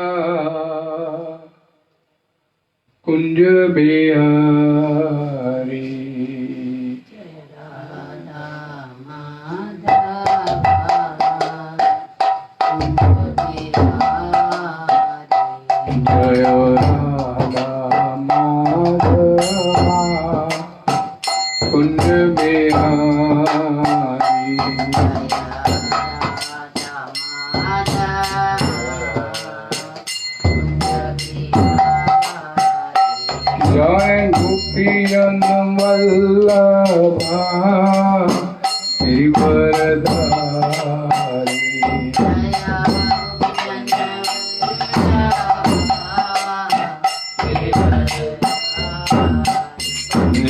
कुंज बिहारी जय राधा माधवा कुंज बिहारी जय गोपीजन वल्लभा गिरिवरधारी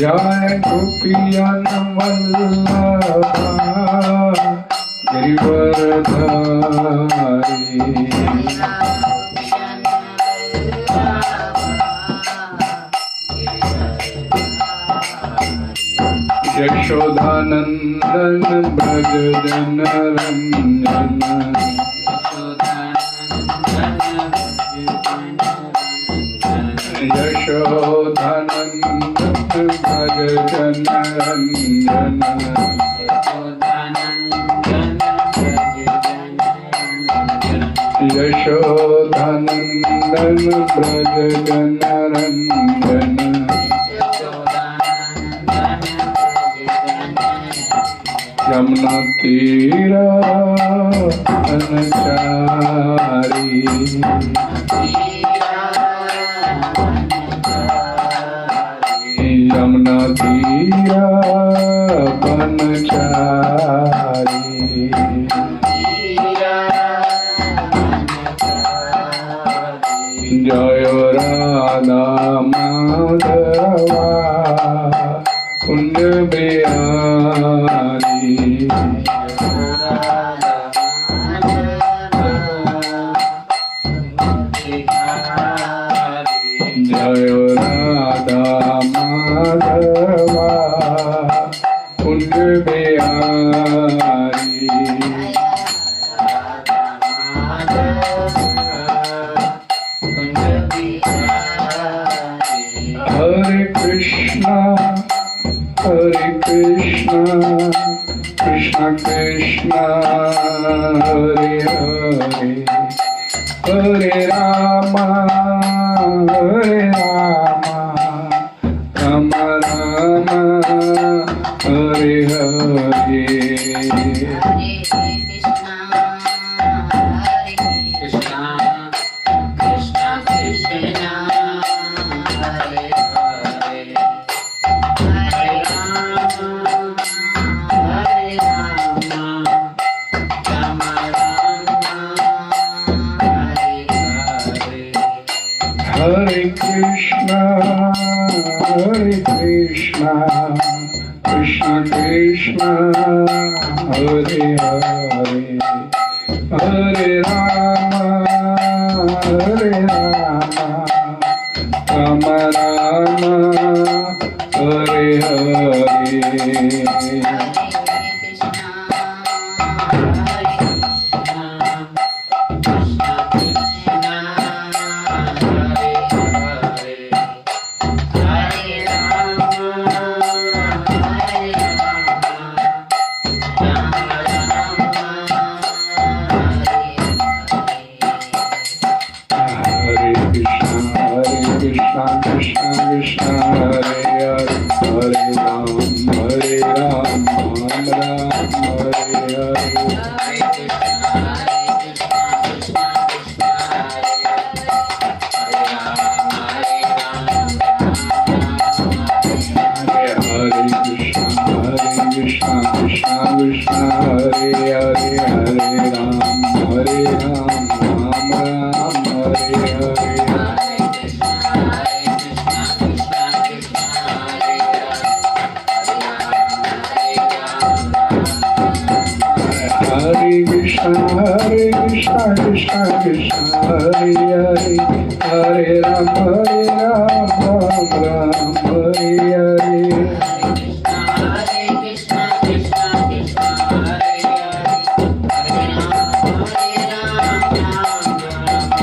जय गोपीजन वल्लभा गिरिवरधारी यशोदानंदन ब्रज जन रंजन यशोदानंदन ब्रज जन रंजन यशोदानंदन ब्रज जन रंजन यमुना तीरा अनचारी यमुना तीरा बनचारी जय राधा माधवा कुंज बिहारी जय राधा माधवा कुंज बिहारी हरे Krishna Krishna Krishna Hare Hare Hare Ram Ram Ram Hare Hare Hare Krishna Krishna Krishna Hare Hare Hare Ram Ram Ram Hare Hare Krishna Krishna Hare Hare Hare Ram Ram Hare Hare Krishna Krishna Krishna Hare Hare Hare Ram Ram Hare Hare Hare Krishna Krishna Krishna Hare Hare Hare Ram Ram Hare Hare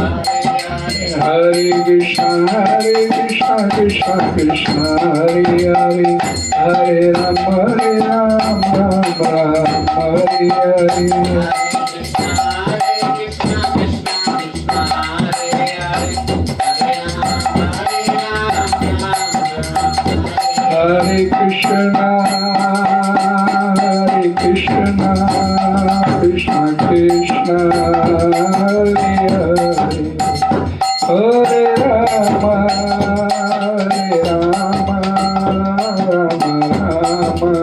Hare Hare Krishna Krishna Krishna Hare Hare Hare Rama Ram Ram Hare Hare Hare Krishna Krishna Krishna Hare Hare Hare Rama Rama Hare Hare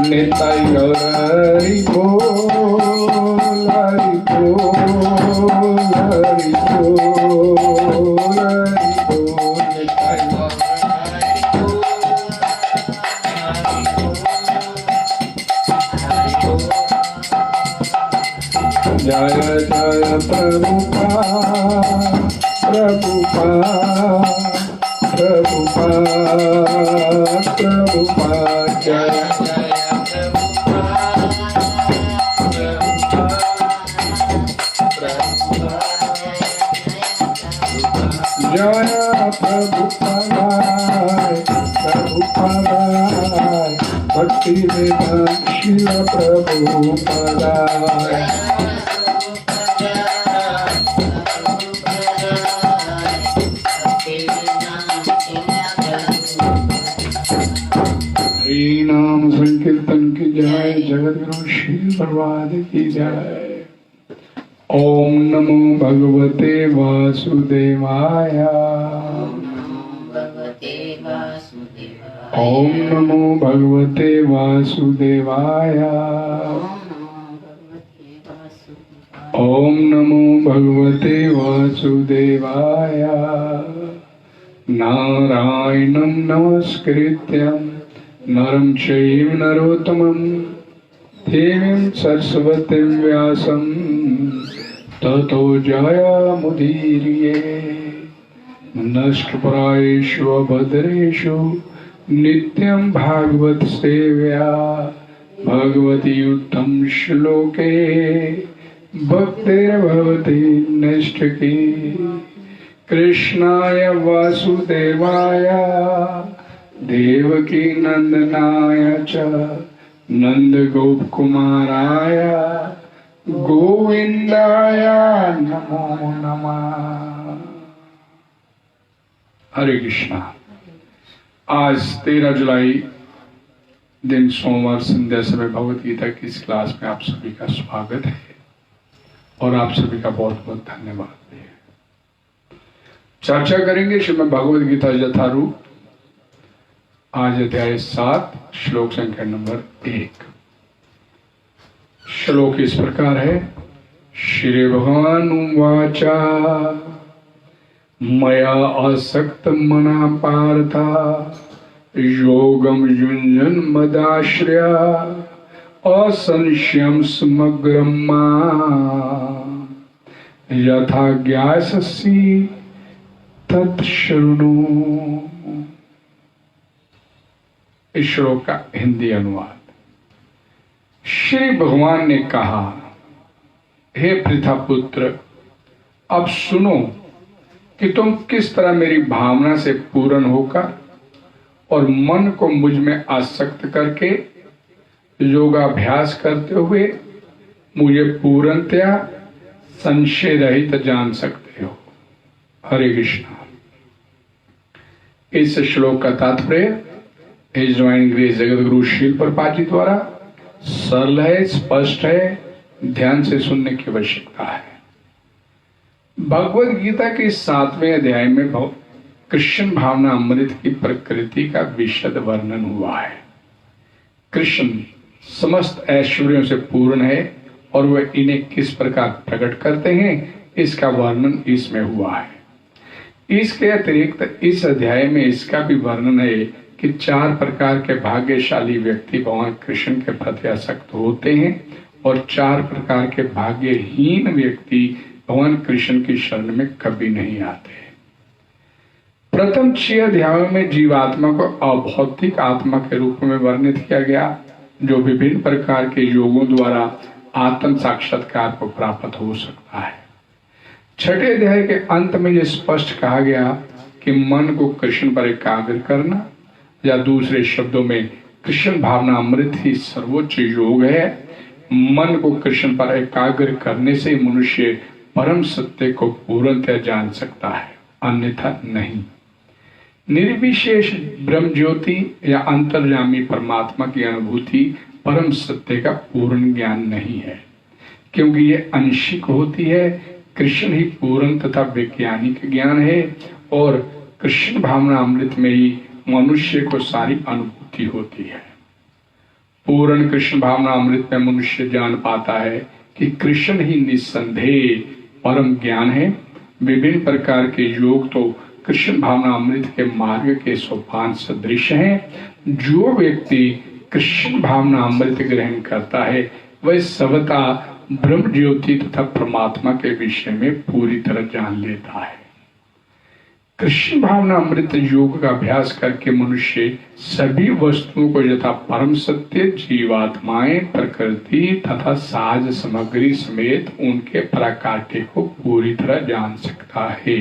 Nitai Gaur Hari Bol Hari Bol Hari Bol Hari Bol Nitai Gaur Jaya Jaya Prabhupada Prabhupada Prabhupada Prabhupada Jaya Jaya Prabhupada Prabhupada Bhakti Vedanta Shila Prabhupada Hari नाम संकीर्तन की जय जगत गुरु श्री प्रभात की जय ओम नमो भगवते वासुदेवाय ओम नमो भगवते वासुदेवाय ओम नमो भगवते वासुदेवाय नारायणं नमस्कृत्यं नरं चैव नरोत्तमं देवीं सरस्वतीं व्यासं ततो जयमुदीरये नष्टप्रायेषु अभद्रेषु नित्यं भागवत सेव्या भगवती उत्तम श्लोके भक्तिर्भवति नष्टकी कृष्णाय वासुदेवाय देवकी नंदनाय च नंदगोपकुमाराय गोविंदाय नमो नमः। हरे कृष्णा। आज 13 जुलाई दिन सोमवार संध्या समय भगवत गीता की इस क्लास में आप सभी का स्वागत है और आप सभी का बहुत बहुत धन्यवाद है। चर्चा करेंगे श्रीमद् भगवद गीता यथारूप। आज अध्याय 7 श्लोक संख्या नंबर 1। श्लोक इस प्रकार है। श्री भगवान वाचा मया आसक्त मना पार्था योगम युञ्जन मदाश्रया असंशयम समग्रम यथा ज्ञास्यसि तत्शृणु। इस श्लोक का हिंदी अनुवाद। श्री भगवान ने कहा, हे पृथा पुत्र, अब सुनो कि तुम किस तरह मेरी भावना से पूर्ण होकर और मन को मुझ में आसक्त करके योगाभ्यास करते हुए मुझे पूर्णतया संशय रहित जान सकते हो। हरे कृष्णा। इस श्लोक का तात्पर्य his divine grace Jagat Guru शील प्रभुपाद जी द्वारा सरल है, स्पष्ट है, ध्यान से सुनने की आवश्यकता है। भगवद गीता के 7वें अध्याय में कृष्ण भावना अमृत की प्रकृति का विशद वर्णन हुआ है। कृष्ण समस्त ऐश्वर्यों से पूर्ण है और वह इन्हें किस प्रकार प्रकट करते हैं इसका वर्णन इसमें हुआ है। इसके अतिरिक्त इस अध्याय में इसका भी वर्णन है कि 4 प्रकार के भाग्यशाली व्यक्ति भगवान कृष्ण के प्रति आसक्त होते हैं और 4 प्रकार के भाग्यहीन व्यक्ति भगवान कृष्ण की शरण में कभी नहीं आते। प्रथम 6 अध्यायों में जीवात्मा को अभौतिक आत्मा के रूप में वर्णित किया गया, जो विभिन्न प्रकार के योगों द्वारा आत्म साक्षात्कार को प्राप्त हो सकता है। 6ठे अध्याय के अंत में यह स्पष्ट कहा गया कि मन को कृष्ण पर एकाग्र करना, या दूसरे शब्दों में कृष्ण भावना अमृत ही सर्वोच्च योग है। मन को कृष्ण पर एकाग्र करने से मनुष्य परम सत्य को पूर्णतः जान सकता है, अन्यथा नहीं। निर्विशेष ब्रह्म ज्योति या अंतर्यामी परमात्मा की अनुभूति परम सत्य का पूर्ण ज्ञान नहीं है, क्योंकि ये आंशिक होती है। कृष्ण ही पूर्ण तथा वैज्ञानिक ज्ञान है और कृष्ण भावना अमृत में ही मनुष्य को सारी अनुभूति होती है। पूर्ण कृष्ण भावना अमृत में मनुष्य जान पाता है कि कृष्ण ही निस्संदेह परम ज्ञान है। विभिन्न प्रकार के योग तो कृष्ण भावना अमृत के मार्ग के सोपान सदृश हैं। जो व्यक्ति कृष्ण भावना अमृत ग्रहण करता है वह सर्वथा ब्रह्म ज्योति तथा परमात्मा के विषय में पूरी तरह जान लेता है। कृष्ण भावना अमृत योग का अभ्यास करके मनुष्य सभी वस्तुओं को यथा परम सत्य, जीवात्माएं, प्रकृति तथा साज सामग्री समेत उनके पराकाष्ठे को पूरी तरह जान सकता है।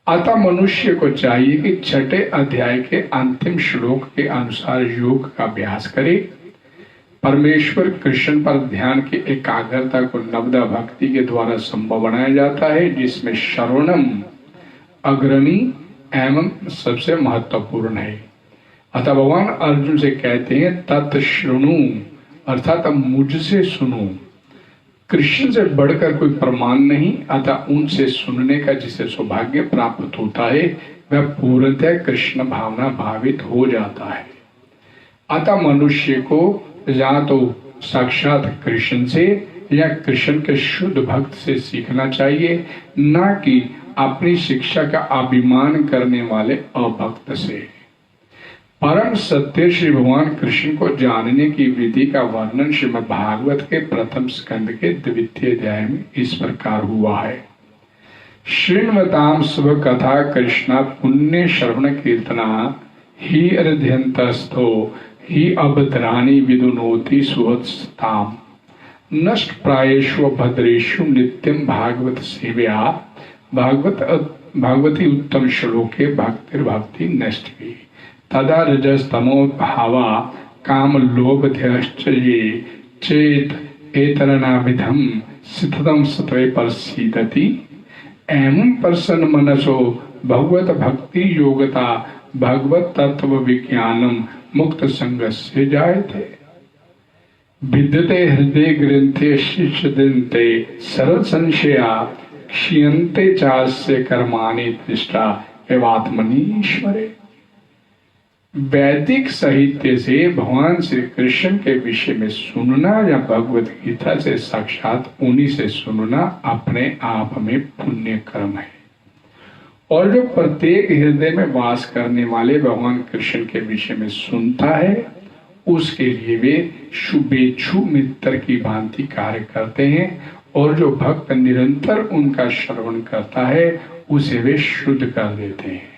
अतः मनुष्य को चाहिए कि 6ठे अध्याय के अंतिम श्लोक के अनुसार योग का अभ्यास करे। परमेश्वर कृष्ण पर ध्यान की एकाग्रता को नवदा भक्ति के द्वारा संभव बनाया जाता है, जिसमें श्रवणम अग्रणी एवं सबसे महत्वपूर्ण है। अतः भगवान अर्जुन से कहते हैं तत् श्रृणु, अर्थात मुझसे सुनो। कृष्ण से बढ़कर कोई प्रमाण नहीं, अतः उनसे सुनने का जिसे सौभाग्य प्राप्त होता है वह पूर्णतः कृष्ण भावना भावित हो जाता है। अतः मनुष्य को या तो साक्षात कृष्ण से या कृष्ण के शुद्ध भक्त से सीखना चाहिए, न कि अपनी शिक्षा का अभिमान करने वाले अभक्त से। परम सत्य श्री भगवान कृष्ण को जानने की विधि का वर्णन श्रीमद् भागवत के प्रथम स्कंद के 2वें अध्याय में इस प्रकार हुआ है। शृण्वताम शुभ कथा कृष्णा पुण्य श्रवण कीर्तना ही हृदयंतस्थो ही अभद्राणि विदुनोति सुहृत्स्ताम नष्ट प्रायेषु भद्रेषु नित्यम भागवत सेवया भागवती उत्तम श्लोके भक्तिर्भक्ति नष्ट की तदा रजस्तमो भावा काम लोभध्यश्च ये चेत एतरनाभिधम सिद्धम सत्वे परसीदति एवं प्रसन्न मनसो भगवत भक्ति योगता भगवत तत्व विज्ञानम मुक्त संगस्य जायते विद्यते हृदय ग्रंथे शिष्यदन्ते सरल संशया क्षीयन्ते चास्य कर्माणि दृष्टा एवात्मनि ईश्वरे। वैदिक साहित्य से भगवान श्री कृष्ण के विषय में सुनना या भगवत गीता से साक्षात उन्हीं से सुनना अपने आप में पुण्य कर्म है, और जो प्रत्येक हृदय में वास करने वाले भगवान कृष्ण के विषय में सुनता है उसके लिए वे शुभेच्छु मित्र की भांति कार्य करते हैं, और जो भक्त निरंतर उनका श्रवण करता है उसे वे शुद्ध कर देते हैं।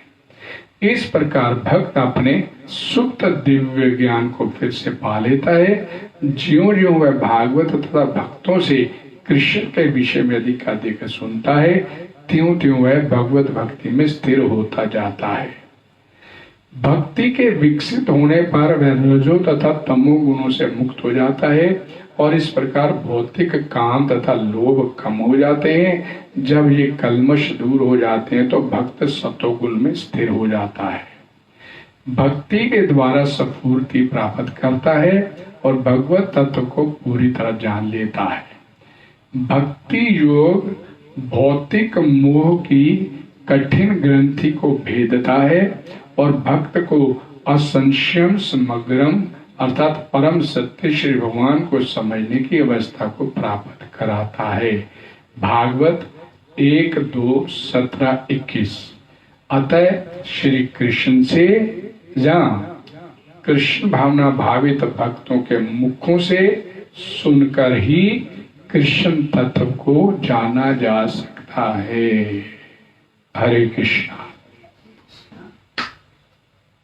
इस प्रकार भक्त अपने सुप्त दिव्य ज्ञान को फिर से पा लेता है। ज्यों ज्यों वह भागवत तथा भक्तों से कृष्ण के विषय में अधिक सुनता है त्यों त्यों वह भगवत भक्ति में स्थिर होता जाता है। भक्ति के विकसित होने पर वह रजो तथा तमो गुणों से मुक्त हो जाता है, और इस प्रकार भौतिक काम तथा लोभ कम हो जाते हैं। जब ये कल्मश दूर हो जाते हैं तो भक्त सतोगुण में स्थिर हो जाता है, भक्ति के द्वारा सपूर्ति प्राप्त करता है और भगवत तत्व को पूरी तरह जान लेता है। भक्ति योग भौतिक मोह की कठिन ग्रंथि को भेदता है और भक्त को असंशयम समग्रम अर्थात परम सत्य श्री भगवान को समझने की अवस्था को प्राप्त कराता है। भागवत 1, 2, 17, 21। अतः श्री कृष्ण से जहाँ कृष्ण भावना भावित भक्तों के मुखों से सुनकर ही कृष्ण तत्व को जाना जा सकता है। हरे कृष्णा।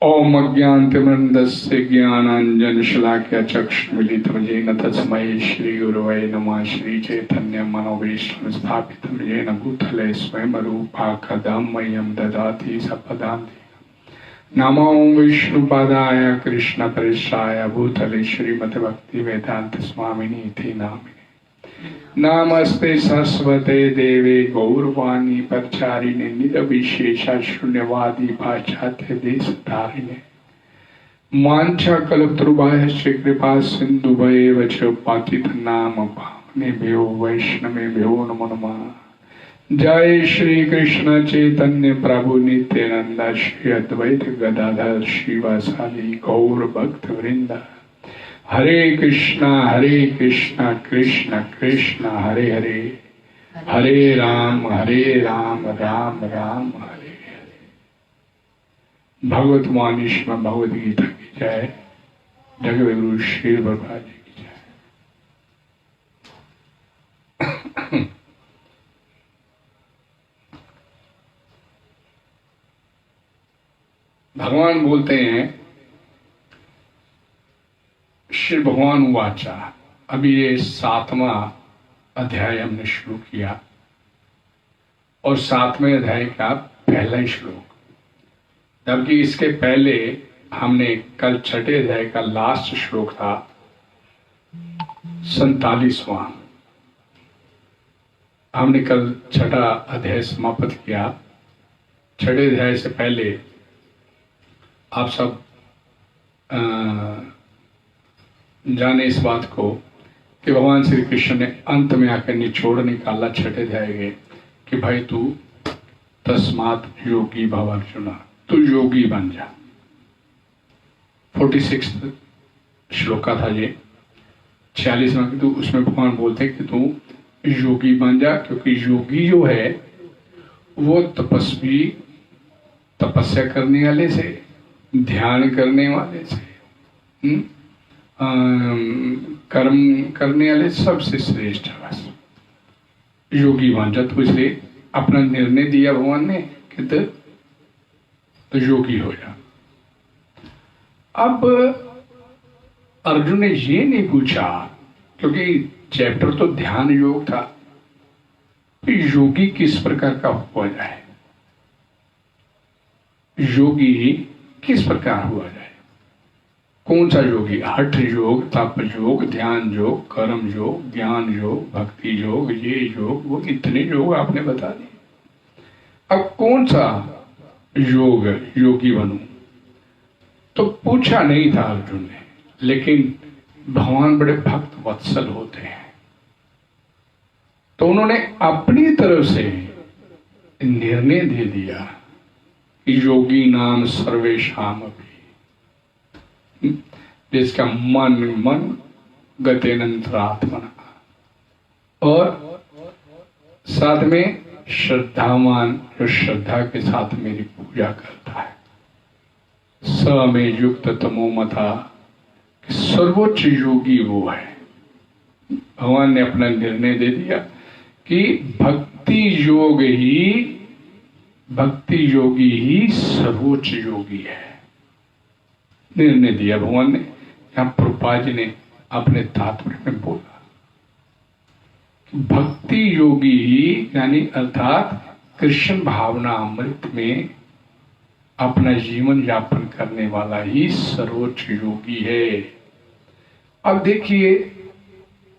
ओम अज्ञानतिमिरन्धस्य ज्ञानांजन शलाकया चक्षुर्मीलितं येन तस्मै श्री गुरवे नमः। श्री चैतन्य मनोभीष्टं स्थापितं येन भूतले स्वयं रूपा कदा मह्यं ददाति सपदान्ति। नमो विष्णुपादाय कृष्णप्रेष्ठाय भूतले श्रीमद् भक्ति वेदांत स्वामिनि इति नामिने। नमस्ते सरस्वते देवे गौरवाणी प्रचारिणे निरविशेषा शून्यवादी पाश्चात्य देश धारिणे। मांछा कल्पतरुभ्यश्च कृपा सिन्धुभ्येव च पतितनां पावनेभ्यो वैष्णवेभ्यो नमो नमः। जय श्री कृष्ण चैतन्य प्रभु नित्यानंद श्री अद्वैत गदाधर श्रीवासादि गौर भक्त वृंद। हरे कृष्णा कृष्ण कृष्ण हरे हरे, हरे राम राम राम हरे हरे। भगवत वाणी में भगवद गीता की जय। जगत गुरु श्री प्रभुपाद जी की जय। भगवान बोलते हैं, श्री भगवान वाचा। अभी ये 7वां अध्याय हमने शुरू किया और 7वें अध्याय का पहला ही श्लोक, जबकि इसके पहले हमने कल 6ठे अध्याय का लास्ट श्लोक था 47वां। हमने कल 6ठा अध्याय समाप्त किया। 6ठे अध्याय से पहले आप सब जाने इस बात को कि भगवान श्री कृष्ण ने अंत में आकर निचोड़ निकाला 6ठे अध्याय के कि भाई तू तस्मात् योगी भव अर्जुना, तू योगी बन जा। 46 श्लोक का था ये। 46वां की तू उसमें भगवान बोलते कि तू योगी बन जा, क्योंकि योगी जो है वो तपस्वी, तपस्या करने वाले से, ध्यान करने वाले से, कर्म करने वाले सबसे श्रेष्ठ है। बस योगी बन जा। तो इसलिए अपना निर्णय दिया भगवान ने कि तो योगी हो जा। अब अर्जुन ने ये नहीं पूछा, क्योंकि चैप्टर तो ध्यान योग था, योगी किस प्रकार का हुआ जाए, योगी किस प्रकार हुआ जाए, कौन सा योगी? हठ योग, तप योग, ध्यान योग, कर्म योग, ज्ञान योग, भक्ति योग, ये योग, वो इतने योग आपने बता दिए। अब कौन सा योग योगी बनूं? तो पूछा नहीं था अर्जुन ने, लेकिन भगवान बड़े भक्त वत्सल होते हैं, तो उन्होंने अपनी तरफ से निर्णय दे दिया कि योगी नाम सर्वेशाम अपि, जिसका मन गतेनंतरात्मना, और साथ में श्रद्धावान, जो श्रद्धा के साथ मेरी पूजा करता है। स में युक्त तमो मता, सर्वोच्च योगी वो है। भगवान ने अपना निर्णय दे दिया कि भक्ति योगी ही सर्वोच्च योगी है। निर्णय दिया भगवान ने। यहाँ प्रभुपाद जी ने अपने तात्पर्य में बोला कि भक्ति योगी ही, यानी अर्थात कृष्ण भावना अमृत में अपना जीवन यापन करने वाला ही सर्वोच्च योगी है। अब देखिए,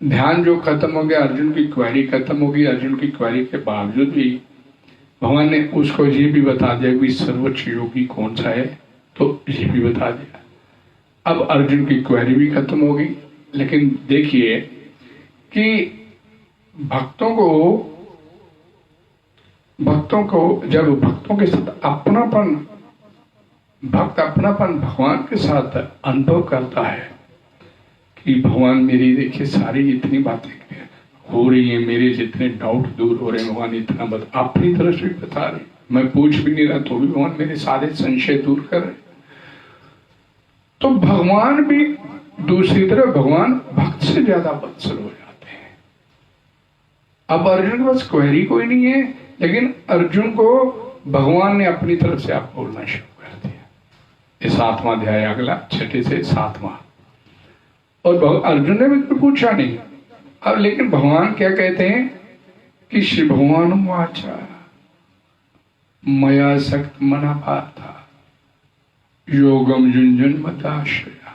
ध्यान जो खत्म हो गया, अर्जुन की क्वेरी खत्म हो गई। अर्जुन की क्वेरी के बावजूद भी भगवान ने उसको ये भी बता दिया कि सर्वोच्च योगी कौन सा है, तो ये भी बता दिया। अब अर्जुन की क्वेरी भी खत्म हो गई। लेकिन देखिए कि भक्तों को जब भक्तों के साथ अपनापन भगवान के साथ अनुभव करता है कि भगवान मेरी देखिए सारी इतनी बातें हो रही हैं, मेरे जितने डाउट दूर हो रहे हैं, भगवान इतना अपनी तरफ से भी बता रहे, मैं पूछ भी नहीं रहा तो भी भगवान मेरे सारे संशय दूर कर रहे। तो भगवान भी दूसरी तरफ भगवान भक्त से ज्यादा वत्सल हो जाते हैं। अब अर्जुन के पास क्वेरी कोई नहीं है, लेकिन अर्जुन को भगवान ने अपनी तरफ से आप बोलना शुरू कर दिया। ये 7वां अध्याय, अगला 6 से 7वां। और अर्जुन ने भी तो पूछा नहीं। अब लेकिन भगवान क्या कहते हैं कि श्री भगवान वाचा मया सक्त मना पार्था योगम युंजन मदाश्रया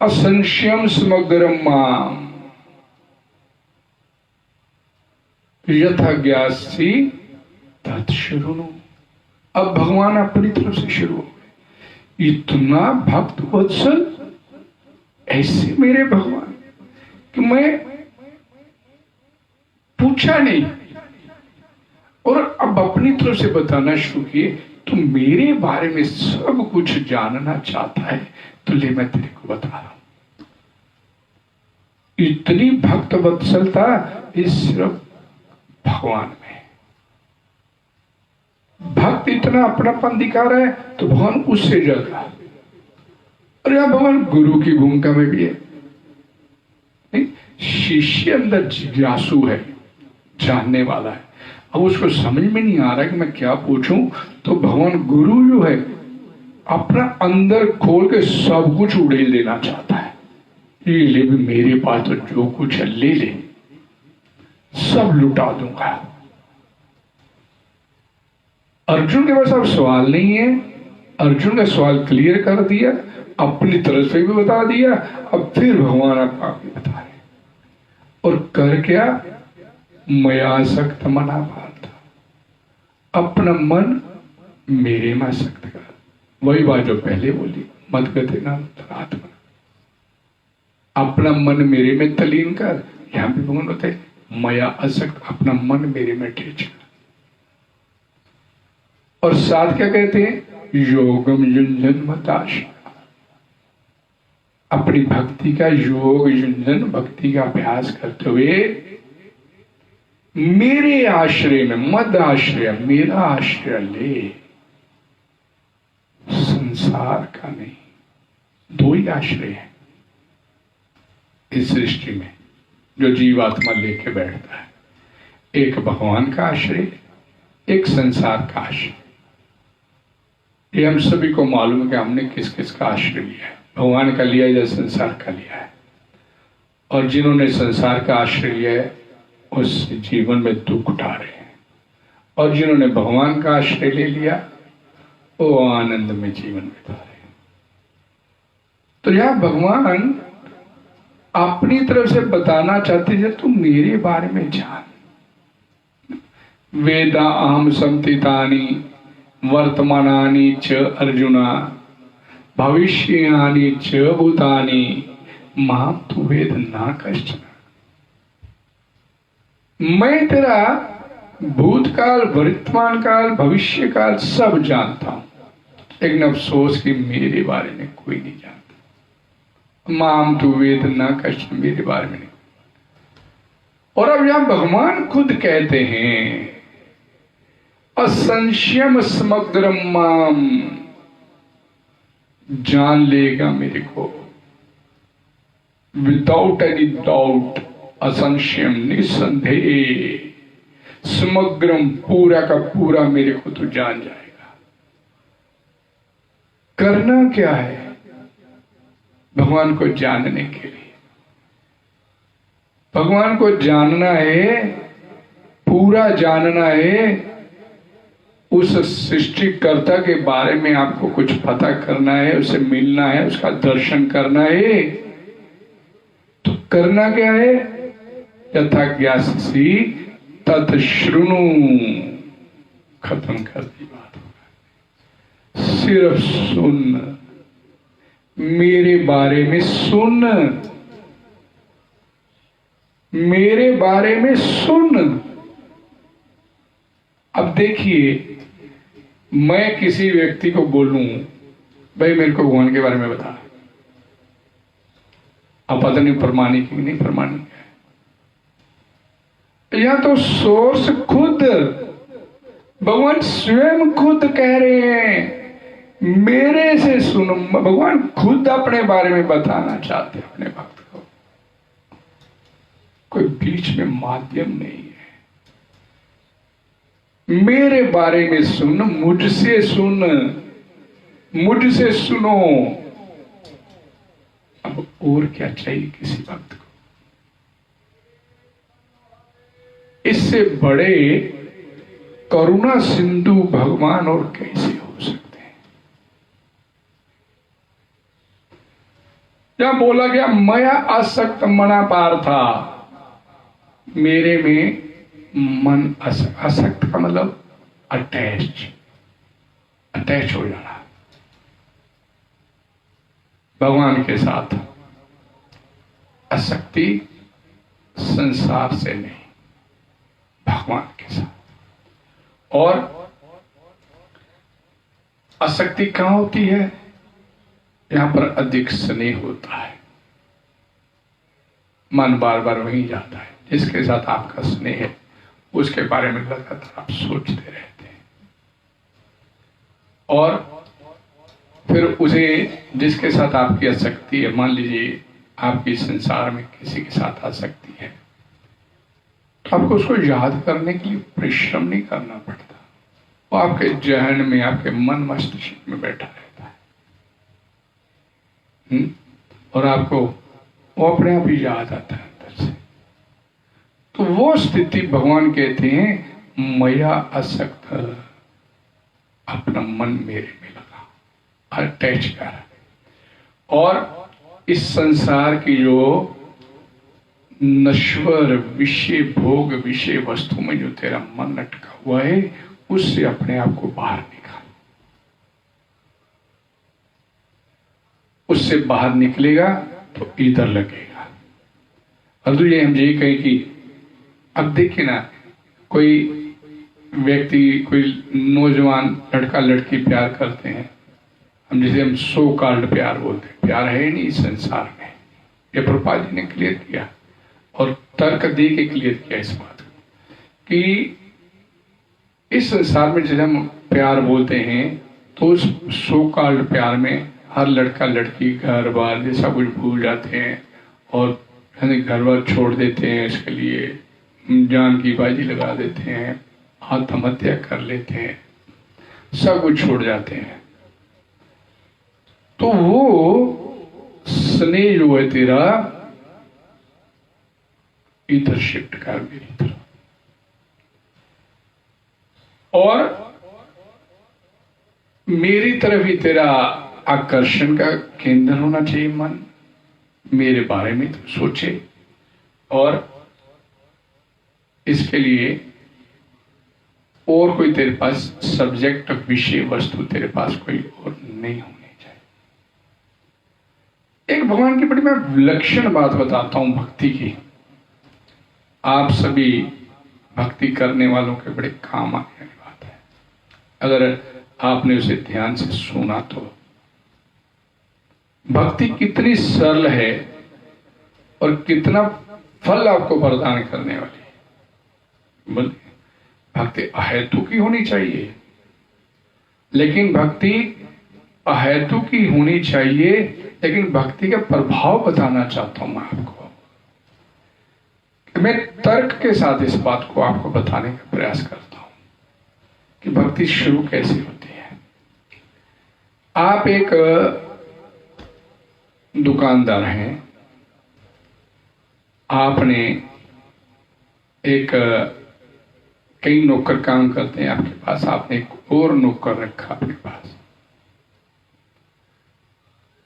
असंशयम समग्रम माम यथा ज्ञासी तत्शृणु। अब भगवान अपनी तरफ से शुरू हो गए। इतना भक्त वत्सल ऐसे मेरे भगवान कि मैं पूछा नहीं और अब अपनी तरफ से बताना शुरू किए। तू मेरे बारे में सब कुछ जानना चाहता है तो ले मैं तेरे को बता रहा हूं। इतनी भक्त वत्सलता इस सिर्फ भगवान में। भक्त इतना अपनापन दिखा रहा है तो भगवान उससे ज्यादा। और यहां भगवान गुरु की भूमिका में भी है। नहीं, शिष्य अंदर जिज्ञासु है, जानने वाला है। अब उसको समझ में नहीं आ रहा कि मैं क्या पूछूं, तो भगवान गुरु जो है अपना अंदर खोल के सब कुछ उड़ेल देना चाहता है। ये ले भी मेरे पास तो जो कुछ है ले ले, सब लुटा दूंगा। अर्जुन के पास अब सवाल नहीं है। अर्जुन का सवाल क्लियर कर दिया, अपनी तरफ से भी बता दिया। अब फिर भगवान आपको आगे बता रहे और कर क्या, मया सक्त मना पाता, अपना मन मेरे में सक्त कर। वही बात जो पहले बोली, मत गते ना आत्मा, अपना मन मेरे में तलीन कर। यहां भी भगवान होते मया असक्त, अपना मन मेरे में टेच। और साथ क्या कहते हैं, योगम युंजन मताश, अपनी भक्ति का योग युंजन, भक्ति का अभ्यास करते हुए मेरे आश्रय में, मद आश्रय, मेरा आश्रय ले, संसार का नहीं। दो ही आश्रय है इस सृष्टि में जो जीवात्मा लेके बैठता है, एक भगवान का आश्रय, एक संसार का आश्रय। ये हम सभी को मालूम है कि हमने किस किस का आश्रय लिया है। भगवान का लिया या संसार का लिया है। और जिन्होंने संसार का आश्रय लिया है उस जीवन में दुख उठा रहे हैं, और जिन्होंने भगवान का आश्रय ले लिया वो आनंद में जीवन बिता रहे हैं। तो यह भगवान अपनी तरफ से बताना चाहते हैं, तुम मेरे बारे में जान। वेदा अहम संतितानि वर्तमानानि च अर्जुना भविष्यानि च भूतानि मां तु वेद ना कश्चन। मैं तेरा भूतकाल, वर्तमान काल, भविष्य काल सब जानता हूं, लेकिन अफसोस कि मेरे बारे में कोई नहीं जानता। माम तु वेद ना कश्चन, मेरे बारे में नहीं। और अब यहां भगवान खुद कहते हैं असंशयम समग्रम माम, जान लेगा मेरे को विदाउट एनी डाउट, असंशयम निसंदेह, समग्रम पूरा का पूरा मेरे को तो जान जाएगा। करना क्या है भगवान को जानने के लिए? भगवान को जानना है, पूरा जानना है। उस सृष्टिकर्ता के बारे में आपको कुछ पता करना है, उसे मिलना है, उसका दर्शन करना है। तो करना क्या है, यथा ज्ञासी तत् शृणु, खत्म कर दी बात। सिर्फ सुन, मेरे बारे में सुन, मेरे बारे में सुन। अब देखिए, मैं किसी व्यक्ति को बोलूं भाई मेरे को भगवान के बारे में बता, अब पता नहीं प्रमाणिक कि नहीं प्रमाणिक है। या तो सोर्स खुद भगवान स्वयं खुद कह रहे हैं मेरे से सुनो। भगवान खुद अपने बारे में बताना चाहते हैं अपने भक्त को, कोई बीच में माध्यम नहीं है। मेरे बारे में सुन, मुझसे सुन, मुझसे सुनो। अब और क्या चाहिए किसी भक्त को? इससे बड़े करुणा सिंधु भगवान और कैसे हो सकते हैं? जब बोला गया मया आसक्त मना पार था, मेरे में मन आसक्त का मतलब अटैच हो जाना भगवान के साथ। आसक्ति संसार से नहीं, भगवान के साथ। और आसक्ति कहां होती है? यहां पर अधिक स्नेह होता है, मन बार बार वहीं जाता है। जिसके साथ आपका स्नेह है उसके बारे में लगातार आप सोचते रहते हैं, और फिर उसे, जिसके साथ आपकी आसक्ति है, मान लीजिए आपकी संसार में किसी के साथ आसक्ति है, तो आपको उसको याद करने के लिए परिश्रम नहीं करना पड़ता। वो आपके जहन में, आपके मन मस्तिष्क में बैठा रहता है। और आपको वो अपने आप ही याद आता है अंदर से। तो वो स्थिति भगवान कहते हैं मया आसक्त, अपना मन मेरे में लगा, अटैच कर। और इस संसार की जो नश्वर विषय भोग, विषय वस्तु में जो तेरा मन अटका हुआ है, उससे अपने आप को बाहर निकाल। उससे बाहर निकलेगा तो इधर लगेगा। अब तो ये हम यही कहें कि अब देखिए ना, कोई व्यक्ति, कोई नौजवान लड़का लड़की प्यार करते हैं, हम जिसे हम सो कॉल्ड प्यार बोलते हैं, प्यार है नहीं इस संसार में। ये प्रभुपाद जी ने क्लियर किया और तर्क दे के क्लियर किया इस बात को कि इस संसार में जब हम प्यार बोलते हैं तो उस सो कॉल्ड प्यार में हर लड़का लड़की घर बार जैसा कुछ भूल जाते हैं और घर बार छोड़ देते हैं, इसके लिए जान की बाजी लगा देते हैं, आत्महत्या कर लेते हैं, सब कुछ छोड़ जाते हैं। तो वो स्नेह जो है तेरा, इधर शिफ्ट कर मेरी तरफ। और मेरी तरफ ही तेरा आकर्षण का केंद्र होना चाहिए मन। मेरे बारे में तो सोचे, और इसके लिए और कोई तेरे पास सब्जेक्ट, विषय वस्तु तेरे पास कोई और नहीं होनी चाहिए। एक भगवान की बड़ी मैं विलक्षण बात बताता हूं भक्ति की, आप सभी भक्ति करने वालों के बड़े काम आने वाली बात है अगर आपने उसे ध्यान से सुना तो। भक्ति कितनी सरल है और कितना फल आपको प्रदान करने वाली है। बोले भक्ति अहेतु की होनी चाहिए, लेकिन भक्ति अहेतु की होनी चाहिए, लेकिन भक्ति का प्रभाव बताना चाहता हूं मैं आपको। मैं तर्क के साथ इस बात को आपको बताने का प्रयास करता हूं कि भक्ति शुरू कैसे होती है। आप एक दुकानदार हैं, आपने एक कई नौकर काम करते हैं आपके पास, आपने एक और नौकर रखा अपने पास,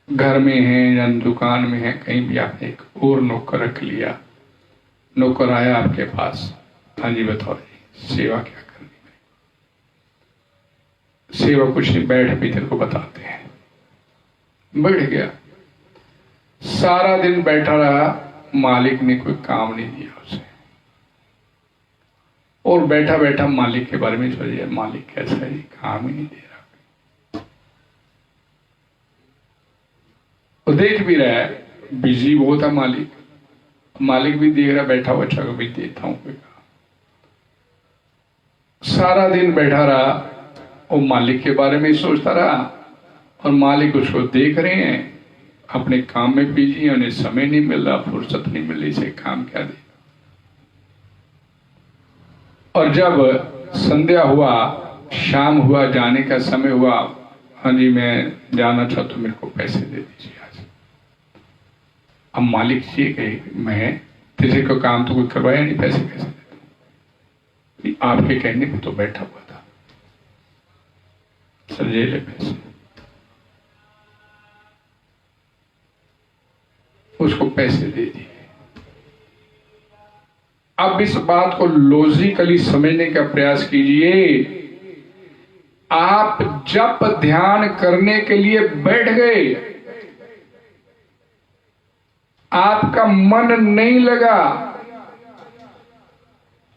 घर में है या दुकान में है, कहीं भी आपने एक और नौकर रख लिया। नौकर आया आपके पास, हाँ जी बताओ जी सेवा क्या करनी है? सेवा कुछ नहीं, बैठ भी तेरे को बताते हैं। बैठ गया, सारा दिन बैठा रहा, मालिक ने कोई काम नहीं दिया उसे, और बैठा बैठा मालिक के बारे में सोच रहा, मालिक कैसा है, काम ही नहीं दे रहा। वो देख भी रहा है, बिजी बहुत है मालिक, मालिक भी देख रहा, बैठा हुआ अच्छा भी देता हूं कोई काम। सारा दिन बैठा रहा, वो मालिक के बारे में सोचता रहा, और मालिक उसको देख रहे हैं, अपने काम में बिजी है, उन्हें समय नहीं मिल रहा, फुर्सत नहीं मिल रही, इसे काम क्या दे। और जब संध्या हुआ, शाम हुआ, जाने का समय हुआ, हाँ जी मैं जाना चाहता हूं, मेरे को पैसे दे दीजिए आज। अब मालिक ये कहे, मैं तेरे को काम तो कोई करवाया नहीं, पैसे कैसे देता हूं? आपके कहने पे तो बैठा हुआ था, सर ये ले पैसे। उसको पैसे दे दिए। अब इस बात को लॉजिकली समझने का प्रयास कीजिए। आप जब ध्यान करने के लिए बैठ गए, आपका मन नहीं लगा,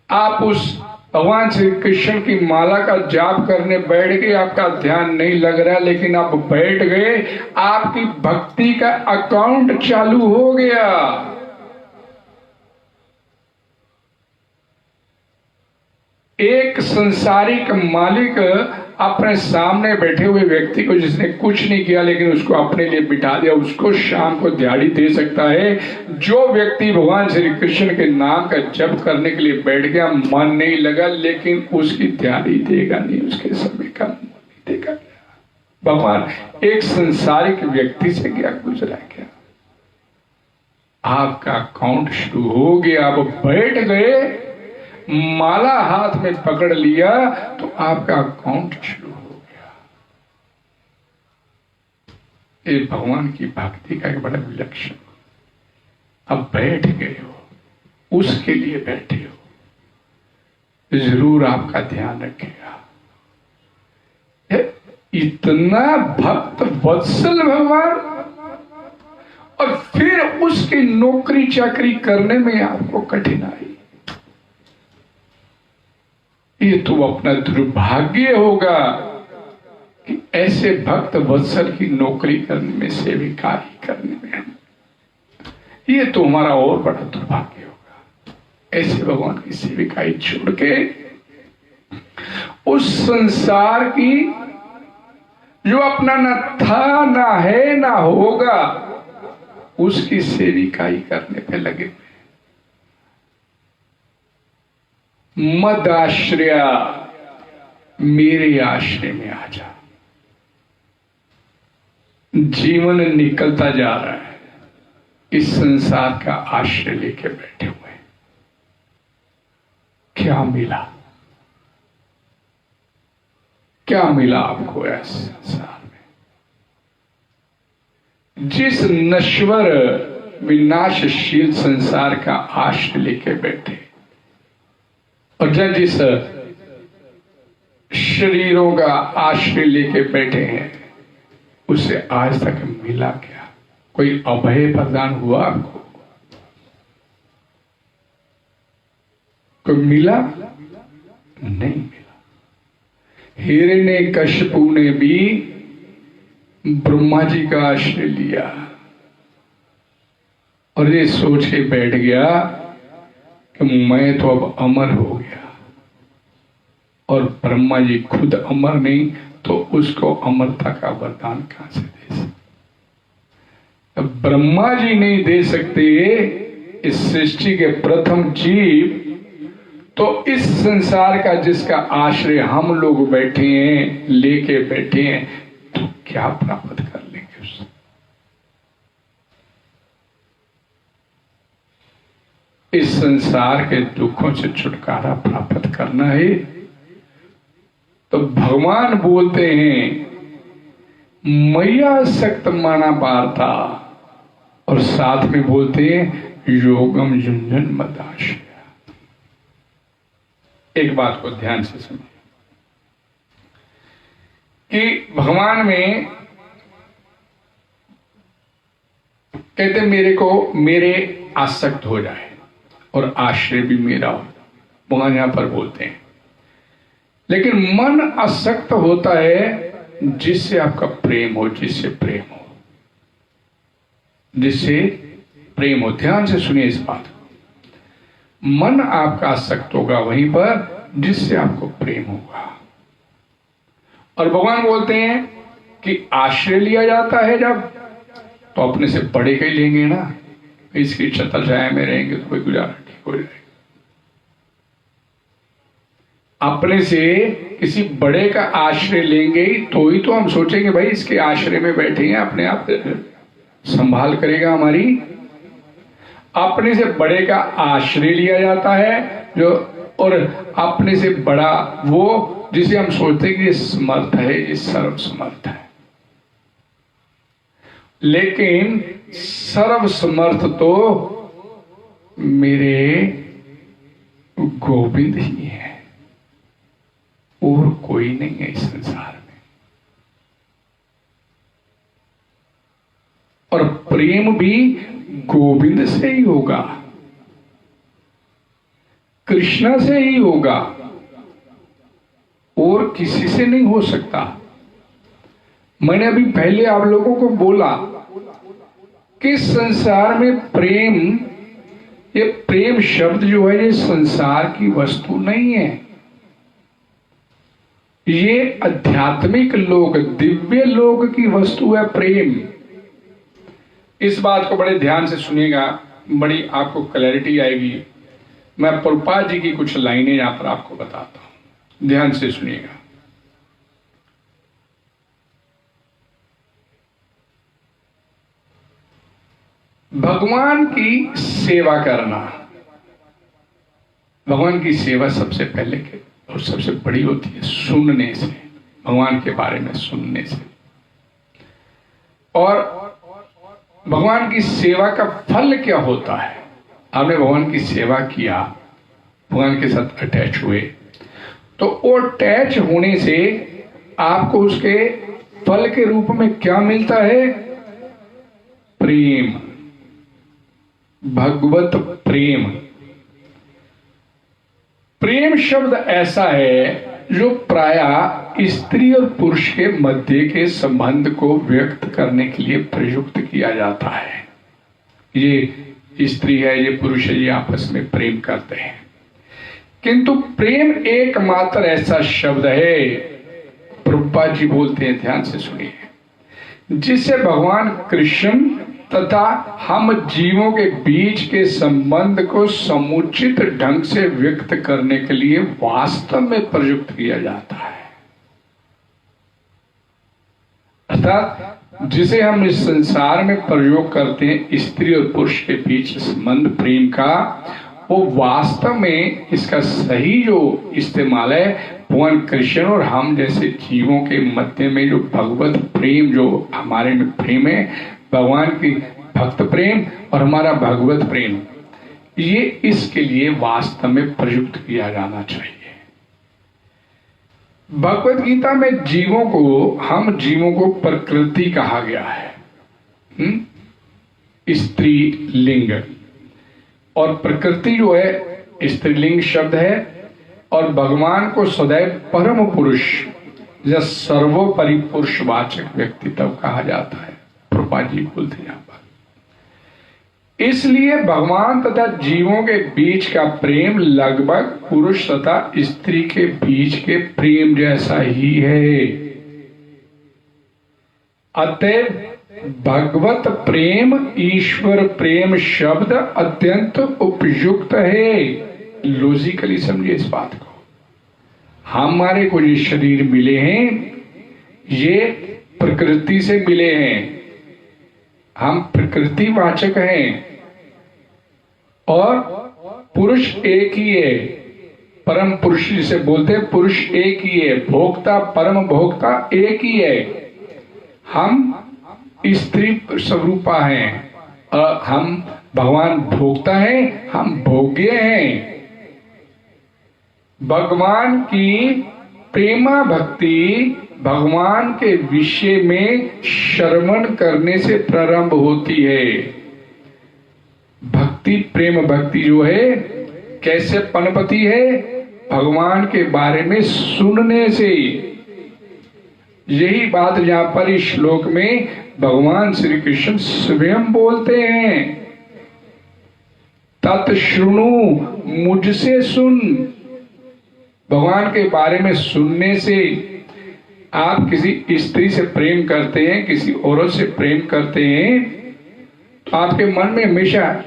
आप उस भगवान श्री कृष्ण की माला का जाप करने बैठ गए, आपका ध्यान नहीं लग रहा, लेकिन आप बैठ गए, आपकी भक्ति का अकाउंट चालू हो गया। एक संसारिक मालिक अपने सामने बैठे हुए व्यक्ति को, जिसने कुछ नहीं किया लेकिन उसको अपने लिए बिठा दिया, उसको शाम को दिहाड़ी दे सकता है। जो व्यक्ति भगवान श्री कृष्ण के नाम का जप करने के लिए बैठ गया, मन नहीं लगा, लेकिन उसकी दिहाड़ी देगा नहीं, उसके समय का नहीं देगा। भगवान एक संसारिक व्यक्ति से क्या गुजरा क्या? आपका अकाउंट शुरू हो गया। आप बैठ गए, माला हाथ में पकड़ लिया, तो आपका अकाउंट शुरू हो गया। ये भगवान की भक्ति का एक बड़ा विलक्षण। अब बैठ गए हो, उसके लिए बैठे हो, जरूर आपका ध्यान रखेगा। इतना भक्त वत्सल भगवान, और फिर उसकी नौकरी चाकरी करने में आपको कठिनाई, ये तो अपना दुर्भाग्य होगा कि ऐसे भक्त वत्सल की नौकरी करने में, सेविकाई करने में, ये तो हमारा और बड़ा दुर्भाग्य होगा। ऐसे भगवान की सेविकाई छोड़ के उस संसार की, जो अपना न था, ना है, ना होगा, उसकी सेविकाई करने पे लगे। मद आश्रया, मेरे आश्रय में आ जा। जीवन निकलता जा रहा है, इस संसार का आश्रय लेके बैठे हुए। क्या मिला? क्या मिला आपको इस संसार में? जिस नश्वर विनाशशील संसार का आश्रय लेके बैठे, और जब जिस शरीरों का आश्रय लेके बैठे हैं, उससे आज तक मिला क्या? कोई अभय प्रदान हुआ आपको? कोई मिला? नहीं मिला। हिरण्यकशिपु ने भी ब्रह्मा जी का आश्रय लिया और ये सोच के बैठ गया कि मैं तो अब अमर हो गया, और ब्रह्मा जी खुद अमर नहीं तो उसको अमरता का वरदान कहां से दे सकते? ब्रह्मा जी नहीं दे सकते इस सृष्टि के प्रथम जीव, तो इस संसार का जिसका आश्रय हम लोग बैठे हैं, लेके बैठे हैं, तो क्या प्राप्त कर लेंगे उससे? इस संसार के दुखों से छुटकारा प्राप्त करना है तो भगवान बोलते हैं मैया सक्त माना पार्था, और साथ में बोलते हैं योगम युंजन मदाश्रय। एक बात को ध्यान से सुनिए कि भगवान में कहते मेरे को मेरे आसक्त हो जाए और आश्रय भी मेरा हो, भगवान यहां पर बोलते हैं। लेकिन मन आसक्त होता है जिससे आपका प्रेम हो, जिससे प्रेम हो, जिससे प्रेम हो। ध्यान से सुनिए इस बात को। मन आपका आसक्त होगा वहीं पर जिससे आपको प्रेम होगा। और भगवान बोलते हैं कि आश्रय लिया जाता है जब, तो अपने से बड़े का ही लेंगे ना, इसकी छत्र छाया में रहेंगे तो कोई गुजारा ठीक हो जाएगा। अपने से किसी बड़े का आश्रय लेंगे तो ही तो हम सोचेंगे भाई इसके आश्रय में बैठे हैं, अपने आप संभाल करेगा हमारी। अपने से बड़े का आश्रय लिया जाता है जो, और अपने से बड़ा वो जिसे हम सोचते हैं कि ये समर्थ है, ये सर्वसमर्थ है। लेकिन सर्वसमर्थ तो मेरे गोविंद ही है, और कोई नहीं है इस संसार में। और प्रेम भी गोविंद से ही होगा, कृष्णा से ही होगा, और किसी से नहीं हो सकता। मैंने अभी पहले आप लोगों को बोला कि संसार में प्रेम, ये प्रेम शब्द जो है ये संसार की वस्तु नहीं है, ये आध्यात्मिक लोक, दिव्य लोक की वस्तु है प्रेम। इस बात को बड़े ध्यान से सुनिएगा, बड़ी आपको क्लैरिटी आएगी। मैं प्रभुपाद जी की कुछ लाइनें यहां पर आपको बताता हूं, ध्यान से सुनिएगा। भगवान की सेवा करना, भगवान की सेवा सबसे पहले के और सबसे बड़ी होती है सुनने से, भगवान के बारे में सुनने से। और भगवान की सेवा का फल क्या होता है? आपने भगवान की सेवा किया, भगवान के साथ अटैच हुए, तो वो अटैच होने से आपको उसके फल के रूप में क्या मिलता है? प्रेम, भगवत प्रेम। प्रेम शब्द ऐसा है जो प्रायः स्त्री और पुरुष के मध्य के संबंध को व्यक्त करने के लिए प्रयुक्त किया जाता है। ये स्त्री है, ये पुरुष है, ये आपस में प्रेम करते हैं। किंतु प्रेम एकमात्र ऐसा शब्द है, प्रभुपाद जी बोलते हैं, ध्यान से सुनिए, जिससे भगवान कृष्ण तथा हम जीवों के बीच के संबंध को समुचित ढंग से व्यक्त करने के लिए वास्तव में प्रयुक्त किया जाता है। अर्थात जिसे हम इस संसार में प्रयोग करते हैं स्त्री और पुरुष के बीच संबंध प्रेम का, वो वास्तव में इसका सही जो इस्तेमाल है भगवान कृष्ण और हम जैसे जीवों के मध्य में जो भगवत प्रेम, जो हमारे में प्रेम है, भगवान की भक्त प्रेम और हमारा भगवत प्रेम, ये इसके लिए वास्तव में प्रयुक्त किया जाना चाहिए। भगवत गीता में जीवों को, हम जीवों को प्रकृति कहा गया है, स्त्री लिंग, और प्रकृति जो है स्त्रीलिंग शब्द है, और भगवान को सदैव परम पुरुष या सर्वोपरि पुरुषवाचक व्यक्तित्व कहा जाता है। प्रभुपाद जी बोलते हैं यहाँ पर। इसलिए भगवान तथा जीवों के बीच का प्रेम लगभग पुरुष तथा स्त्री के बीच के प्रेम जैसा ही है। अतएव भगवत प्रेम ईश्वर प्रेम शब्द अत्यंत उपयुक्त है। लॉजिकली समझिए इस बात को। हमारे को ये शरीर मिले हैं, ये प्रकृति से मिले हैं, हम प्रकृतिवाचक हैं, और पुरुष एक ही है, परम पुरुष जिसे बोलते हैं, पुरुष एक ही है, भोक्ता परम भोक्ता एक ही है। हम स्त्री स्वरूपा हैं और हम भगवान भोक्ता हैं, हम भोग्य हैं। भगवान की प्रेमा भक्ति भगवान के विषय में श्रवण करने से प्रारंभ होती है। भक्ति, प्रेम भक्ति जो है कैसे पनपती है? भगवान के बारे में सुनने से। यही बात जहां पर इस श्लोक में भगवान श्री कृष्ण स्वयं बोलते हैं, तत्शृणु, मुझसे सुन। भगवान के बारे में सुनने से आप किसी स्त्री से प्रेम करते हैं, किसी औरत से प्रेम करते हैं, तो आपके मन में हमेशा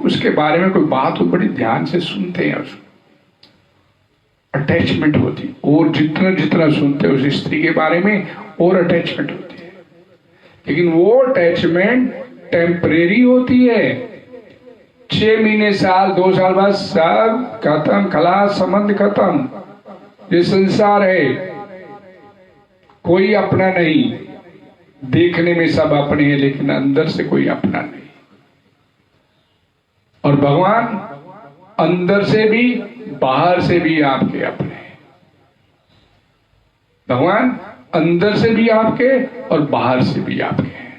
उसके बारे में कोई बात हो, बड़ी ध्यान से सुनते हैं, उसको अटैचमेंट होती है, और जितना जितना सुनते हैं उस स्त्री के बारे में और अटैचमेंट होती है। लेकिन वो अटैचमेंट टेम्परेरी होती है। 6 महीने, साल, 2 साल बाद सब खत्म, खलास, संबंध खत्म। ये संसार है, कोई अपना नहीं। देखने में सब अपने हैं, लेकिन अंदर से कोई अपना नहीं। और भगवान अंदर से भी बाहर से भी आपके अपने हैं। भगवान अंदर से भी आपके और बाहर से भी आपके हैं।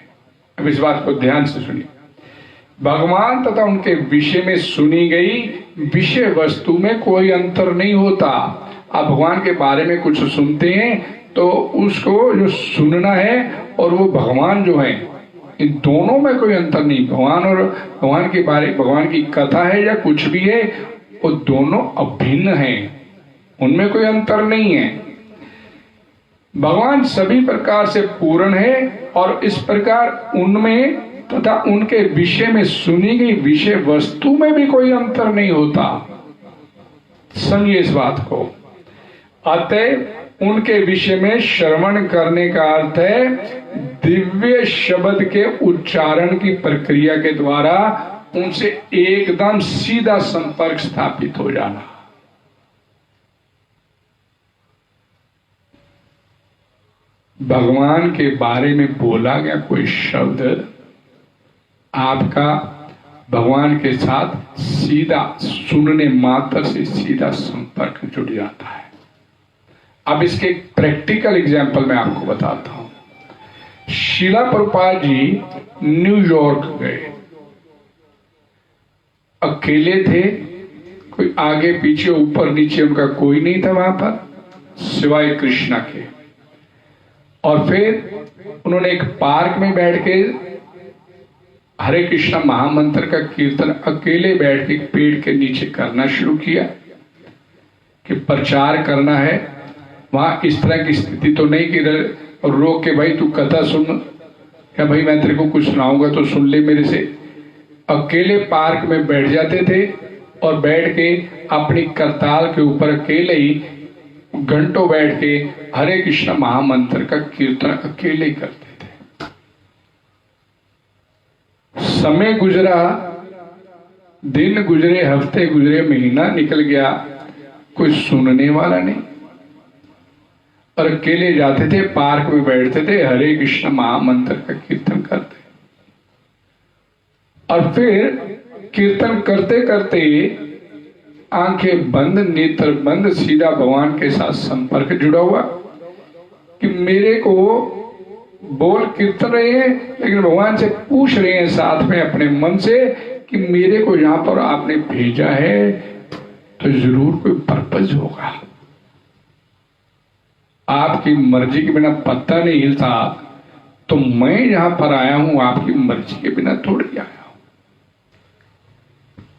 अब इस बात को ध्यान से सुनिए। भगवान तथा उनके विषय में सुनी गई विषय वस्तु में कोई अंतर नहीं होता। आप भगवान के बारे में कुछ सुनते हैं तो उसको जो सुनना है और वो भगवान जो है, इन दोनों में कोई अंतर नहीं। भगवान और भगवान के बारे, भगवान की कथा है या कुछ भी है, वो दोनों अभिन्न हैं, उनमें कोई अंतर नहीं है। भगवान सभी प्रकार से पूर्ण है और इस प्रकार उनमें तथा उनके विषय में सुनी गई विषय वस्तु में भी कोई अंतर नहीं होता। समझिए इस बात को। अतः उनके विषय में श्रवण करने का अर्थ है दिव्य शब्द के उच्चारण की प्रक्रिया के द्वारा उनसे एकदम सीधा संपर्क स्थापित हो जाना। भगवान के बारे में बोला गया कोई शब्द आपका भगवान के साथ सीधा सुनने मात्र से सीधा संपर्क जुड़ जाता है। अब इसके एक प्रैक्टिकल एग्जाम्पल मैं आपको बताता हूं। शीला प्रभुपाद जी न्यूयॉर्क गए, अकेले थे, कोई आगे पीछे ऊपर नीचे उनका कोई नहीं था वहां पर सिवाय कृष्णा के। और फिर उन्होंने एक पार्क में बैठ के हरे कृष्णा महामंत्र का कीर्तन अकेले बैठ के पेड़ के नीचे करना शुरू किया कि प्रचार करना है। वहां इस तरह की स्थिति तो नहीं कि रोक के भाई तू कथा सुन, या भाई मैं तेरे को कुछ सुनाऊंगा तो सुन ले मेरे से। अकेले पार्क में बैठ जाते थे और बैठ के अपनी करताल के ऊपर अकेले ही घंटों बैठ के हरे कृष्ण महामंत्र का कीर्तन अकेले करते थे। समय गुजरा, दिन गुजरे, हफ्ते गुजरे, महीना निकल गया, कोई सुनने वाला नहीं। और अकेले जाते थे, पार्क में बैठते थे, हरे कृष्ण महामंत्र का कीर्तन करते। और फिर कीर्तन करते करते आंखें बंद, नेत्र बंद, सीधा भगवान के साथ संपर्क जुड़ा हुआ कि मेरे को बोल कीर्तन रहे हैं, लेकिन भगवान से पूछ रहे हैं साथ में अपने मन से कि मेरे को यहां पर आपने भेजा है तो जरूर कोई पर्पज होगा। आपकी मर्जी के बिना पत्ता नहीं हिलता, तो मैं यहां पर आया हूं आपकी मर्जी के बिना थोड़ी आया हूं।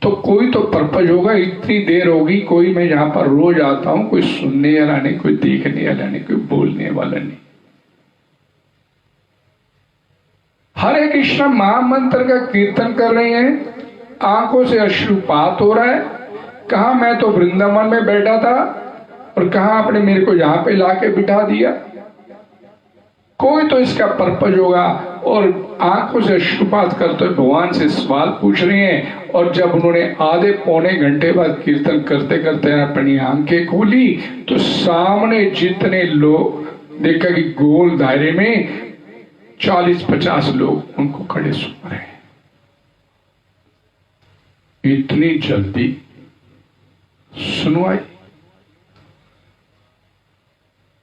तो कोई तो पर्पज होगा। इतनी देर होगी, कोई मैं यहां पर रोज आता हूं, कोई सुनने वाला नहीं, कोई देखने वाला नहीं, कोई बोलने वाला नहीं। हरे कृष्ण महामंत्र का कीर्तन कर रहे हैं, आंखों से अश्रुपात हो रहा है। कहा मैं तो वृंदावन में बैठा था और कहा आपने मेरे को यहां पे लाके बिठा दिया। कोई तो इसका पर्पज होगा। और आंखों से अश्रुपात करते भगवान से सवाल पूछ रहे हैं। और जब उन्होंने आधे पौने घंटे बाद कीर्तन करते करते अपनी आंखें खोली तो सामने जितने लोग देखा कि गोल दायरे में 40-50 लोग उनको खड़े सुन रहे हैं। इतनी जल्दी सुनवाई।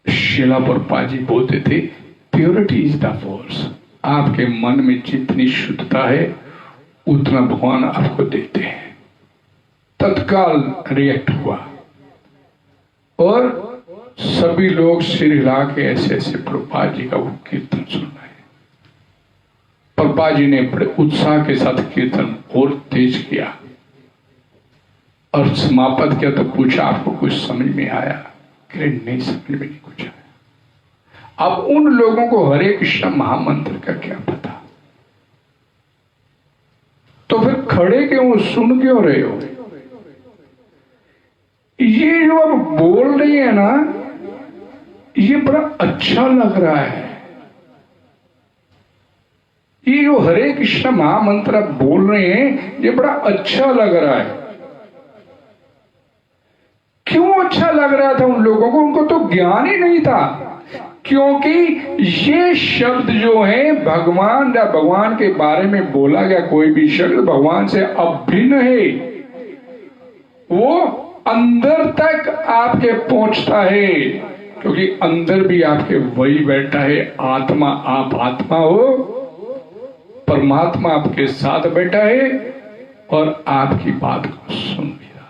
शीला प्रभुपाद जी बोलते थे प्योरिटी इज द फोर्स। आपके मन में जितनी शुद्धता है उतना भगवान आपको देते हैं। तत्काल रिएक्ट हुआ और सभी लोग सिर हिला के ऐसे ऐसे प्रभुपाद जी का वो कीर्तन सुन रहे हैं। प्रभुपाद जी ने बड़े उत्साह के साथ कीर्तन और तेज किया और समाप्त किया तो पूछा आपको कुछ समझ में आया? नहीं, समझ में नहीं कुछ आया। अब उन लोगों को हरे कृष्ण महामंत्र का क्या पता? तो फिर खड़े क्यों, सुन क्यों रहे हो? ये जो अब बोल रही है ना, ये बड़ा अच्छा लग रहा है। ये जो हरे कृष्ण महामंत्र बोल रहे हैं, ये बड़ा अच्छा लग रहा है। क्यों अच्छा लग रहा था उन लोगों को? उनको तो ज्ञान ही नहीं था। क्योंकि ये शब्द जो है भगवान या भगवान के बारे में बोला गया कोई भी शब्द भगवान से अभिन्न है, वो अंदर तक आपके पहुंचता है। क्योंकि अंदर भी आपके वही बैठा है आत्मा। आप आत्मा हो, परमात्मा आपके साथ बैठा है और आपकी बात को सुन भी रहा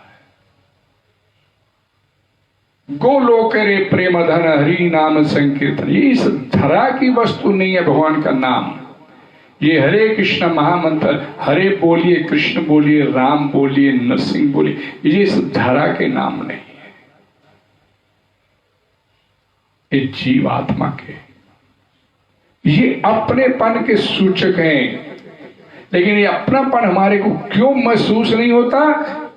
है। गोलोक रे प्रेम धन हरि नाम संकीर्तन, ये इस धरा की वस्तु नहीं है भगवान का नाम। ये हरे कृष्ण महामंत्र, हरे बोलिए, कृष्ण बोलिए, राम बोलिए, नरसिंह बोलिए, ये इस धरा के नाम नहीं है। ये जीवात्मा के, ये अपनेपन के सूचक हैं। लेकिन ये अपनापन हमारे को क्यों महसूस नहीं होता?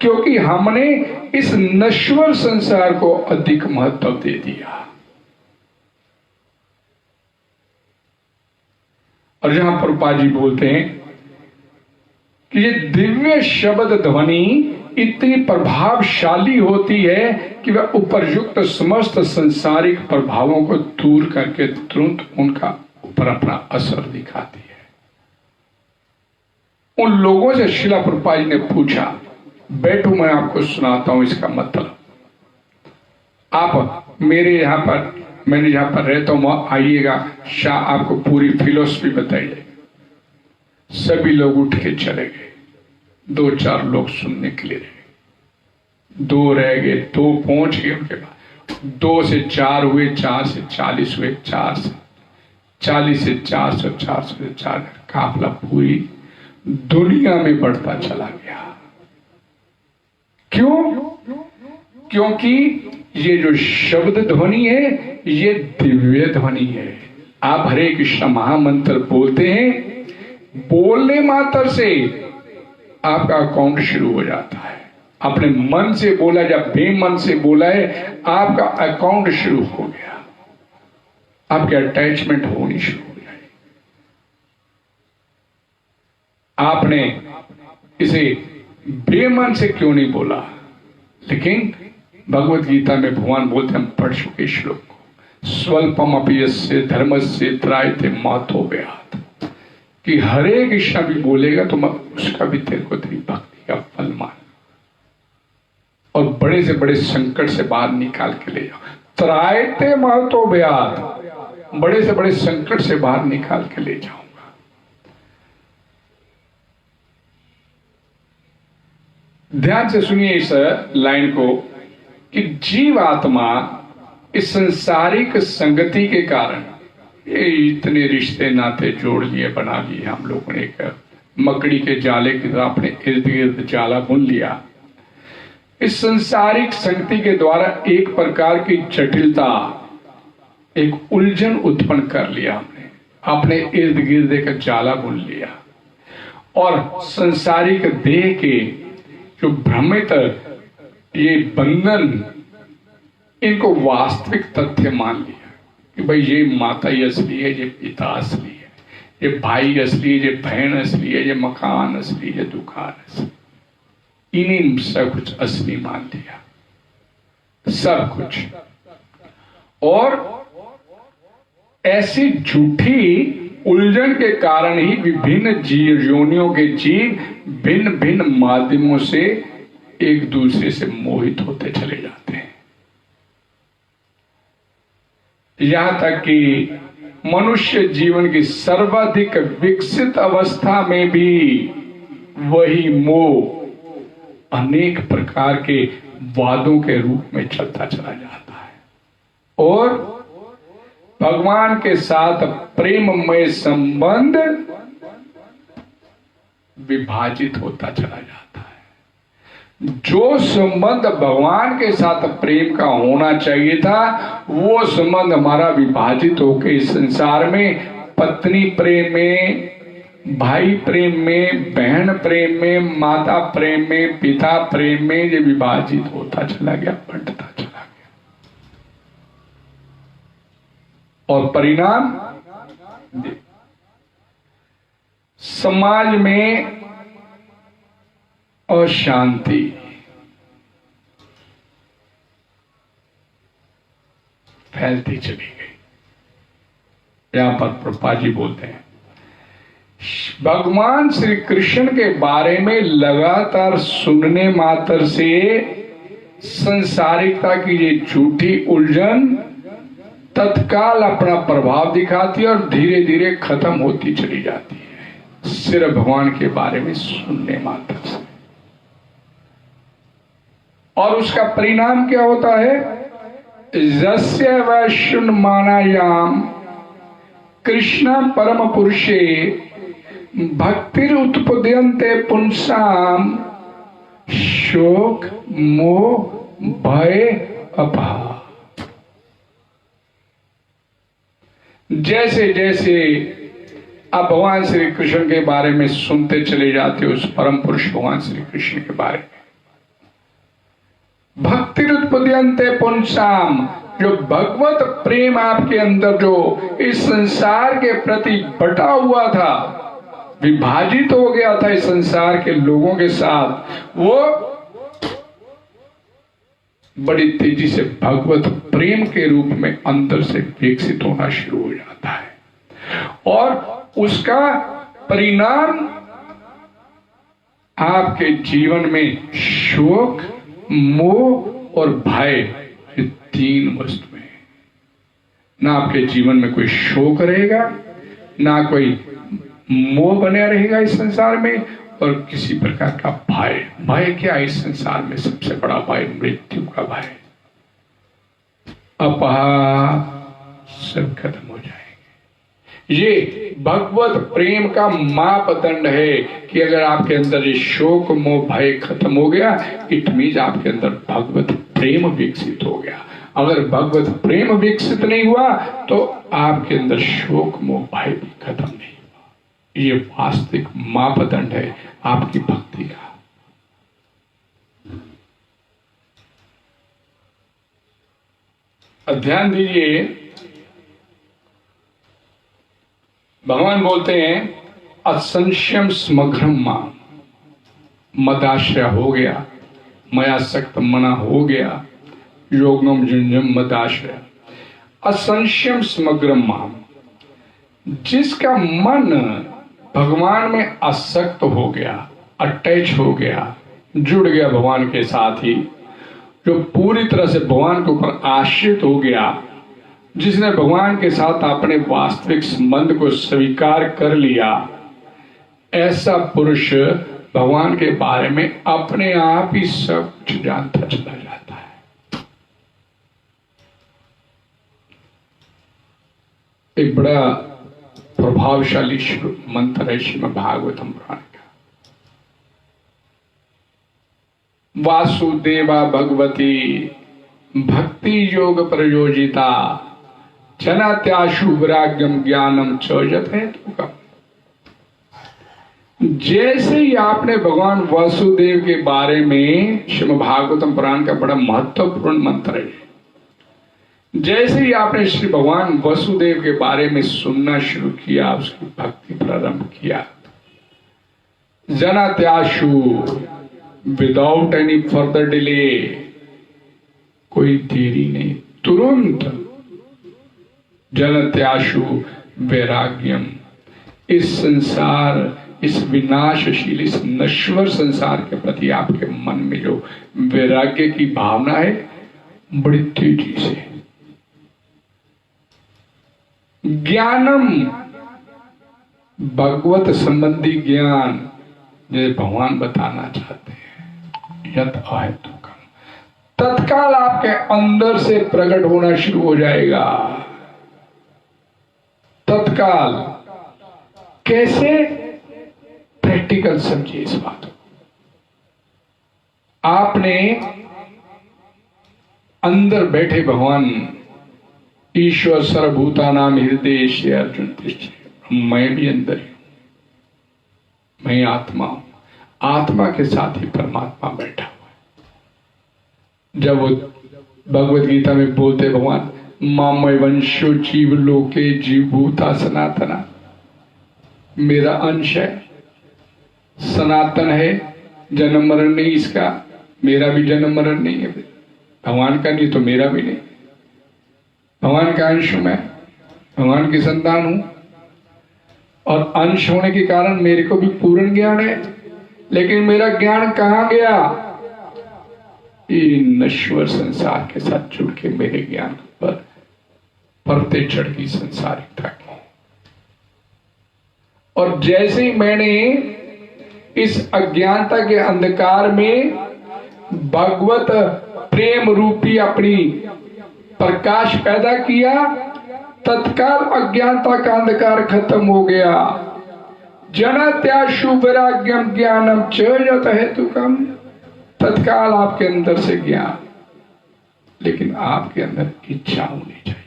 क्योंकि हमने इस नश्वर संसार को अधिक महत्व दे दिया। और जहां प्रभुपाद जी बोलते हैं कि ये दिव्य शब्द ध्वनि इतनी प्रभावशाली होती है कि वह उपरयुक्त समस्त संसारिक प्रभावों को दूर करके तुरंत उनका ऊपर अपना असर दिखाती है। उन लोगों से श्रील प्रभुपाद जी ने पूछा, बैठो मैं आपको सुनाता हूं इसका मतलब। आप मेरे यहां पर, मैंने जहां पर रहता हूं वहां आइएगा, शाह आपको पूरी फिलोसफी बताई जाएगी। सभी लोग उठ के चले गए। 2-4 लोग सुनने के लिए रहे। 2 रह गए, 2 पहुंच गए उनके बाद। 2 से 4 हुए, 4 से 40 हुए, 4 से 40 से 400, 400 से 4, काफिला पूरी दुनिया में बढ़ता चला गया। क्यों? क्योंकि ये जो शब्द ध्वनि है, ये दिव्य ध्वनि है। आप हरे कृष्ण महामंत्र बोलते हैं, बोलने मात्र से आपका अकाउंट शुरू हो जाता है। अपने मन से बोला या बेमन से बोला है, आपका अकाउंट शुरू हो गया, आपकी अटैचमेंट होनी शुरू हो जाएगी। आपने इसे बेमन से क्यों नहीं बोला? लेकिन भगवत गीता में भगवान बोलते, हम पढ़ चुके श्लोक को, स्वल्पम अपि यस्य धर्मस्य त्रायते मातो व्यात, कि हरे कृष्ण भी बोलेगा तो उसका भी तेरे को तेरी भक्ति का फल मान, और बड़े से बड़े संकट से बाहर निकाल के ले जाओ। त्रायते मातो व्यात, बड़े से बड़े संकट से बाहर निकाल के ले जाऊंगा। ध्यान से सुनिए इस लाइन को, कि जीवात्मा इस संसारिक संगति के कारण ये इतने रिश्ते नाते जोड़ लिए, बना लिए हम लोगों ने। एक मकड़ी के जाले की तरह अपने इर्द गिर्द जाला बुन लिया। इस संसारिक संगति के द्वारा एक प्रकार की जटिलता, एक उलझन उत्पन्न कर लिया हमने, अपने इर्द गिर्द एक जाला बुन लिया। और संसारिक देह के जो भ्रमित ये बंधन, इनको वास्तविक तथ्य मान लिया कि भाई ये माता ही असली है, ये पिता असली है, ये भाई असली है, ये बहन असली है, ये मकान असली है, दुकान असली, इन्हीं सब कुछ असली मान लिया, सब कुछ। और ऐसी झूठी उलझन के कारण ही विभिन्न जीव योनियों के जीव भिन्न भिन्न माध्यमों से एक दूसरे से मोहित होते चले जाते हैं। यहां तक कि मनुष्य जीवन की सर्वाधिक विकसित अवस्था में भी वही मोह अनेक प्रकार के वादों के रूप में चलता चला जाता है, और भगवान के साथ प्रेममय संबंध विभाजित होता चला जाता है। जो संबंध भगवान के साथ प्रेम का होना चाहिए था, वो संबंध हमारा विभाजित होकर इस संसार में पत्नी प्रेम में, भाई प्रेम में, बहन प्रेम में, माता प्रेम में, पिता प्रेम में ये विभाजित होता चला गया, बंटता चला गया। और परिणाम समाज में अशांति, फैलती चली गई। यहां पर प्रभुपाद जी बोलते हैं, भगवान श्री कृष्ण के बारे में लगातार सुनने मात्र से संसारिकता की ये झूठी उलझन तत्काल अपना प्रभाव दिखाती है और धीरे धीरे खत्म होती चली जाती है, सिर्फ भगवान के बारे में सुनने मात्र से। और उसका परिणाम क्या होता है? यस्य वैष्णमानायाम कृष्ण परम पुरुषे भक्तिर उत्पद्यन्ते पुंसाम शोक मोह भय अभाव। जैसे जैसे आप भगवान श्री कृष्ण के बारे में सुनते चले जाते हो, उस परम पुरुष भगवान श्री कृष्ण के बारे में, भक्ति उत्पद्यन्ते पुंसाम, जो भगवत प्रेम आपके अंदर जो इस संसार के प्रति बटा हुआ था, विभाजित हो गया था इस संसार के लोगों के साथ, वो बड़ी तेजी से भगवत प्रेम के रूप में अंदर से विकसित होना शुरू हो जाता है। और उसका परिणाम आपके जीवन में शोक, मोह और भय, ये तीन वस्तुएं। ना आपके जीवन में कोई शोक रहेगा, ना कोई मोह बना रहेगा इस संसार में, और किसी प्रकार का भय। भय क्या है इस संसार में? सबसे बड़ा भय मृत्यु का भय। अपहा सब खत्म हो जाएंगे। ये भगवत प्रेम का मापदंड है कि अगर आपके अंदर ये शोक मोह भय खत्म हो गया, इट मीन्स आपके अंदर भगवत प्रेम विकसित हो गया। अगर भगवत प्रेम विकसित नहीं हुआ तो आपके अंदर शोक मोह भय भी खत्म नहीं हुआ। ये वास्तविक मापदंड है आपकी भक्ति का। ध्यान दीजिए, भगवान बोलते हैं असंशयम समग्रम मां, मदाश्रय हो गया, मया सक्त मना हो गया, योगम जुंजम मदाश्रय। असंशयम समग्रम मां, जिसका मन भगवान में आसक्त हो गया, अटैच हो गया, जुड़ गया भगवान के साथ ही, जो पूरी तरह से भगवान के ऊपर आश्रित हो गया, जिसने भगवान के साथ अपने वास्तविक संबंध को स्वीकार कर लिया, ऐसा पुरुष भगवान के बारे में अपने आप ही सब कुछ जानता चला जाता है। एक बड़ा प्रभावशाली मंत्र है श्रीमद् भागवतम पुराण का। वासुदेवा भगवती भक्ति योग प्रयोजिता जनात्याशु वैराग्यम ज्ञानम चौजत है। जैसे ही आपने भगवान वासुदेव के बारे में, श्रीमद् भागवतम पुराण का बड़ा महत्वपूर्ण मंत्र है, जैसे ही आपने श्री भगवान वासुदेव के बारे में सुनना शुरू किया, उसकी भक्ति प्रारंभ किया, जनात्याशु, विदाउट एनी फर्दर डिले, कोई देरी नहीं, तुरंत जनात्याशु वैराग्यम, इस संसार, इस विनाशशील, इस नश्वर संसार के प्रति आपके मन में जो वैराग्य की भावना है, बड़ी तेजी से। ज्ञानम, भगवत संबंधी ज्ञान, जो भगवान बताना चाहते हैं, यत अहेतुकम, तत्काल आपके अंदर से प्रकट होना शुरू हो जाएगा। तत्काल कैसे? प्रैक्टिकल समझिए इस बात को। आपने अंदर बैठे भगवान ईश्वर सर्वभूता नाम हृदय से अर्जुन तिष्ठति, मैं भी अंदर ही, मैं आत्मा हूं। आत्मा के साथ ही परमात्मा बैठा हुआ है। जब वो भगवत गीता में बोलते भगवान, मामय वंशो जीव लोके जीव भूता सनातना, मेरा अंश है, सनातन है, जन्म मरण नहीं इसका, मेरा भी जन्म मरण नहीं है, भगवान का नहीं तो मेरा भी नहीं। भगवान का अंश मैं, भगवान की संतान हूं, और अंश होने के कारण मेरे को भी पूर्ण ज्ञान है। लेकिन मेरा ज्ञान कहां गया? ये नश्वर संसार के साथ जुड़ के मेरे ज्ञान पर परते चढ़ गई संसारिकता की। और जैसे ही मैंने इस अज्ञानता के अंधकार में भगवत प्रेम रूपी अपनी प्रकाश पैदा किया, तत्काल अज्ञानता का अंधकार खत्म हो गया। जनत्याशु वैराग्यम ज्ञानम च यत हेतुकम, तत्काल आपके अंदर से ज्ञान, लेकिन आपके अंदर इच्छा होनी चाहिए।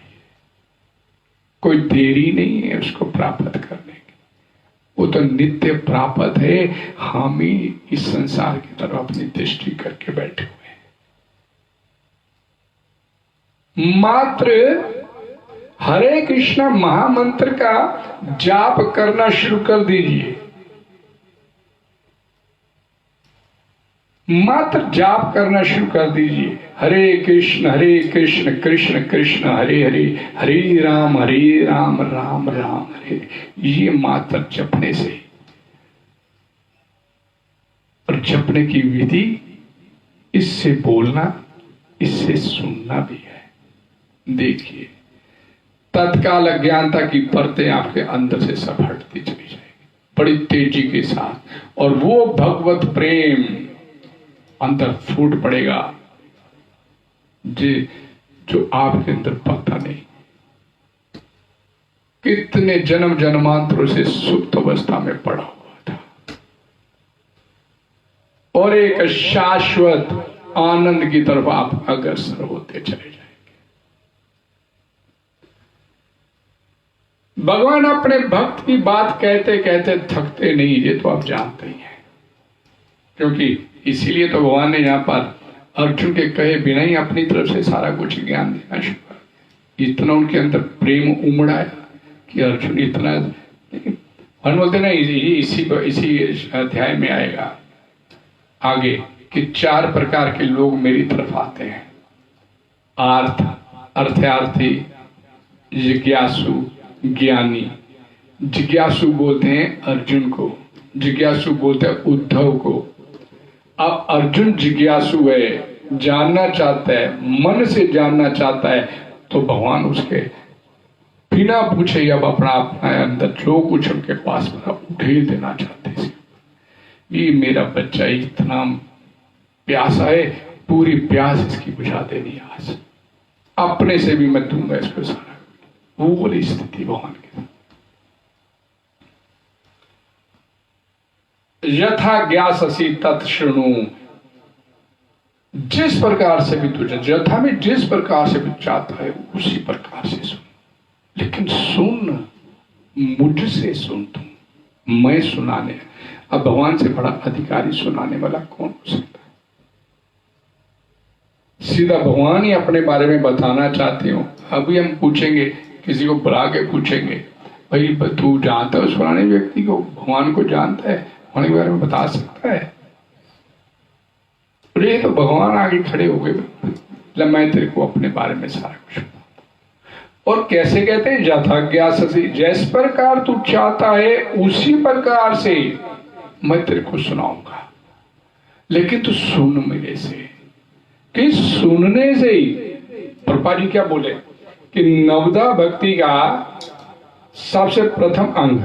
कोई देरी नहीं है उसको प्राप्त करने की, वो तो नित्य प्राप्त है। हम ही इस संसार की तरफ अपनी दृष्टि करके बैठे हुए हैं। मात्र हरे कृष्णा महामंत्र का जाप करना शुरू कर दीजिए। मात्र जाप करना शुरू कर दीजिए। हरे कृष्ण कृष्ण कृष्ण हरे हरे, हरे राम राम राम हरे। ये मात्र जपने से, और जपने की विधि इससे बोलना, इससे सुनना भी है। देखिए, तत्काल अज्ञानता की परतें आपके अंदर से सब हटती चली जाएगी बड़ी तेजी के साथ, और वो भगवत प्रेम अंदर फूट पड़ेगा जो आपके अंदर पता नहीं कितने जन्म जन्मांतरों से सुप्त अवस्था में पड़ा हुआ था, और एक शाश्वत आनंद की तरफ आप अग्रसर होते चले जाएंगे। भगवान अपने भक्त की बात कहते कहते थकते नहीं, ये तो आप जानते ही हैं। क्योंकि इसीलिए तो भगवान ने यहाँ पर अर्जुन के कहे बिना ही अपनी तरफ से सारा कुछ ज्ञान देना शुरू कर दिया। इतना उनके अंदर प्रेम उमड़ आया कि अर्जुन इतना, लेकिन हम बोलते ना इसी अध्याय में आएगा आगे कि 4 प्रकार के लोग मेरी तरफ आते हैं। अर्थार्थी, जिज्ञासु, ज्ञानी। जिज्ञासु बोलते हैं अर्जुन को, जिज्ञासु बोलते हैं उद्धव को। अब अर्जुन जिज्ञासु है, जानना चाहता है, मन से जानना चाहता है, तो भगवान उसके बिना पूछे अब अपना अंदर जो कुछ उनके पास उठेल देना चाहते हैं। ये मेरा बच्चा इतना प्यासा है, पूरी प्यास इसकी बुझा देनी आज, अपने से भी मैं दूंगा इसको सारा। वो वाली स्थिति भगवान की। यथा ज्ञाससि तत् शृणु, जिस प्रकार से भी तुझे, यथा में जिस प्रकार से भी चाहता है उसी प्रकार से सुन, लेकिन सुन मुझसे सुन तुम, मैं सुनाने। अब भगवान से बड़ा अधिकारी सुनाने वाला कौन हो सकता है? सीधा भगवान ही अपने बारे में बताना चाहते हो। अभी हम पूछेंगे, किसी को बुला के पूछेंगे, भाई तू जानता है उस पुराने व्यक्ति को, भगवान को जानता है, भगवान के बारे में बता सकता है? ये तो भगवान आगे खड़े हो गए, मैं तेरे को अपने बारे में सारा कुछ। और कैसे कहते हैं? यथा ज्ञाससि, जिस प्रकार तू चाहता है उसी प्रकार से मैं तेरे को सुनाऊंगा, लेकिन तू सुन मेरे से। कि सुनने से ही प्रभुपाद जी क्या बोले कि नवदा भक्ति का सबसे प्रथम अंग,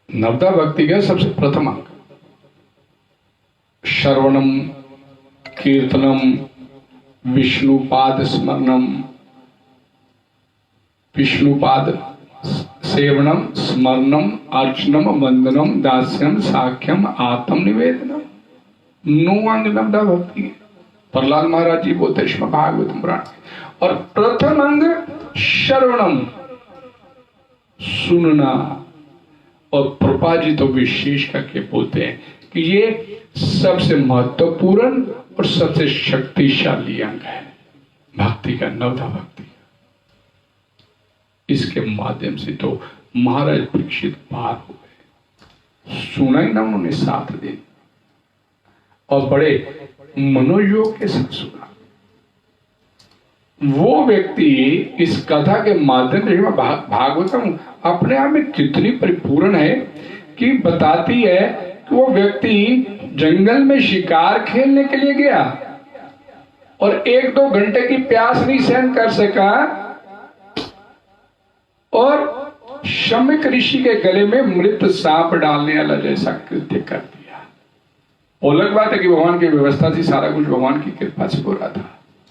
नवदा भक्ति का सबसे प्रथम अंग श्रवणम कीर्तनम विष्णुपाद स्मरणम, विष्णुपाद सेवनम स्मरणम अर्चनम वंदनम दास्यम साख्यम आत्म निवेदनम। 9 अंग लंबा भक्ति है। प्रहलाद महाराज जी बोलते श्रीमद् भागवतम पुराण। और प्रथम अंग श्रवणम, सुनना। और प्रभुपाद जी तो विशेष करके बोलते हैं कि ये सबसे महत्वपूर्ण और सबसे शक्तिशाली अंग है भक्ति का, नवधा भक्ति। इसके माध्यम से तो महाराज परीक्षित पार हो गए। सुना ही ना उन्होंने 7 दिन, और बड़े मनोयोग के साथ सुना। वो व्यक्ति इस कथा के माध्यम से भागवतम अपने आप में कितनी परिपूर्ण है कि बताती है कि वो व्यक्ति जंगल में शिकार खेलने के लिए गया और 1-2 घंटे की प्यास नहीं सहन कर सका और शमिक ऋषि के गले में मृत सांप डालने वाला जैसा कृत्य कर दिया। वो अलग बात है कि भगवान की व्यवस्था थी, सारा कुछ भगवान की कृपा से हो रहा था।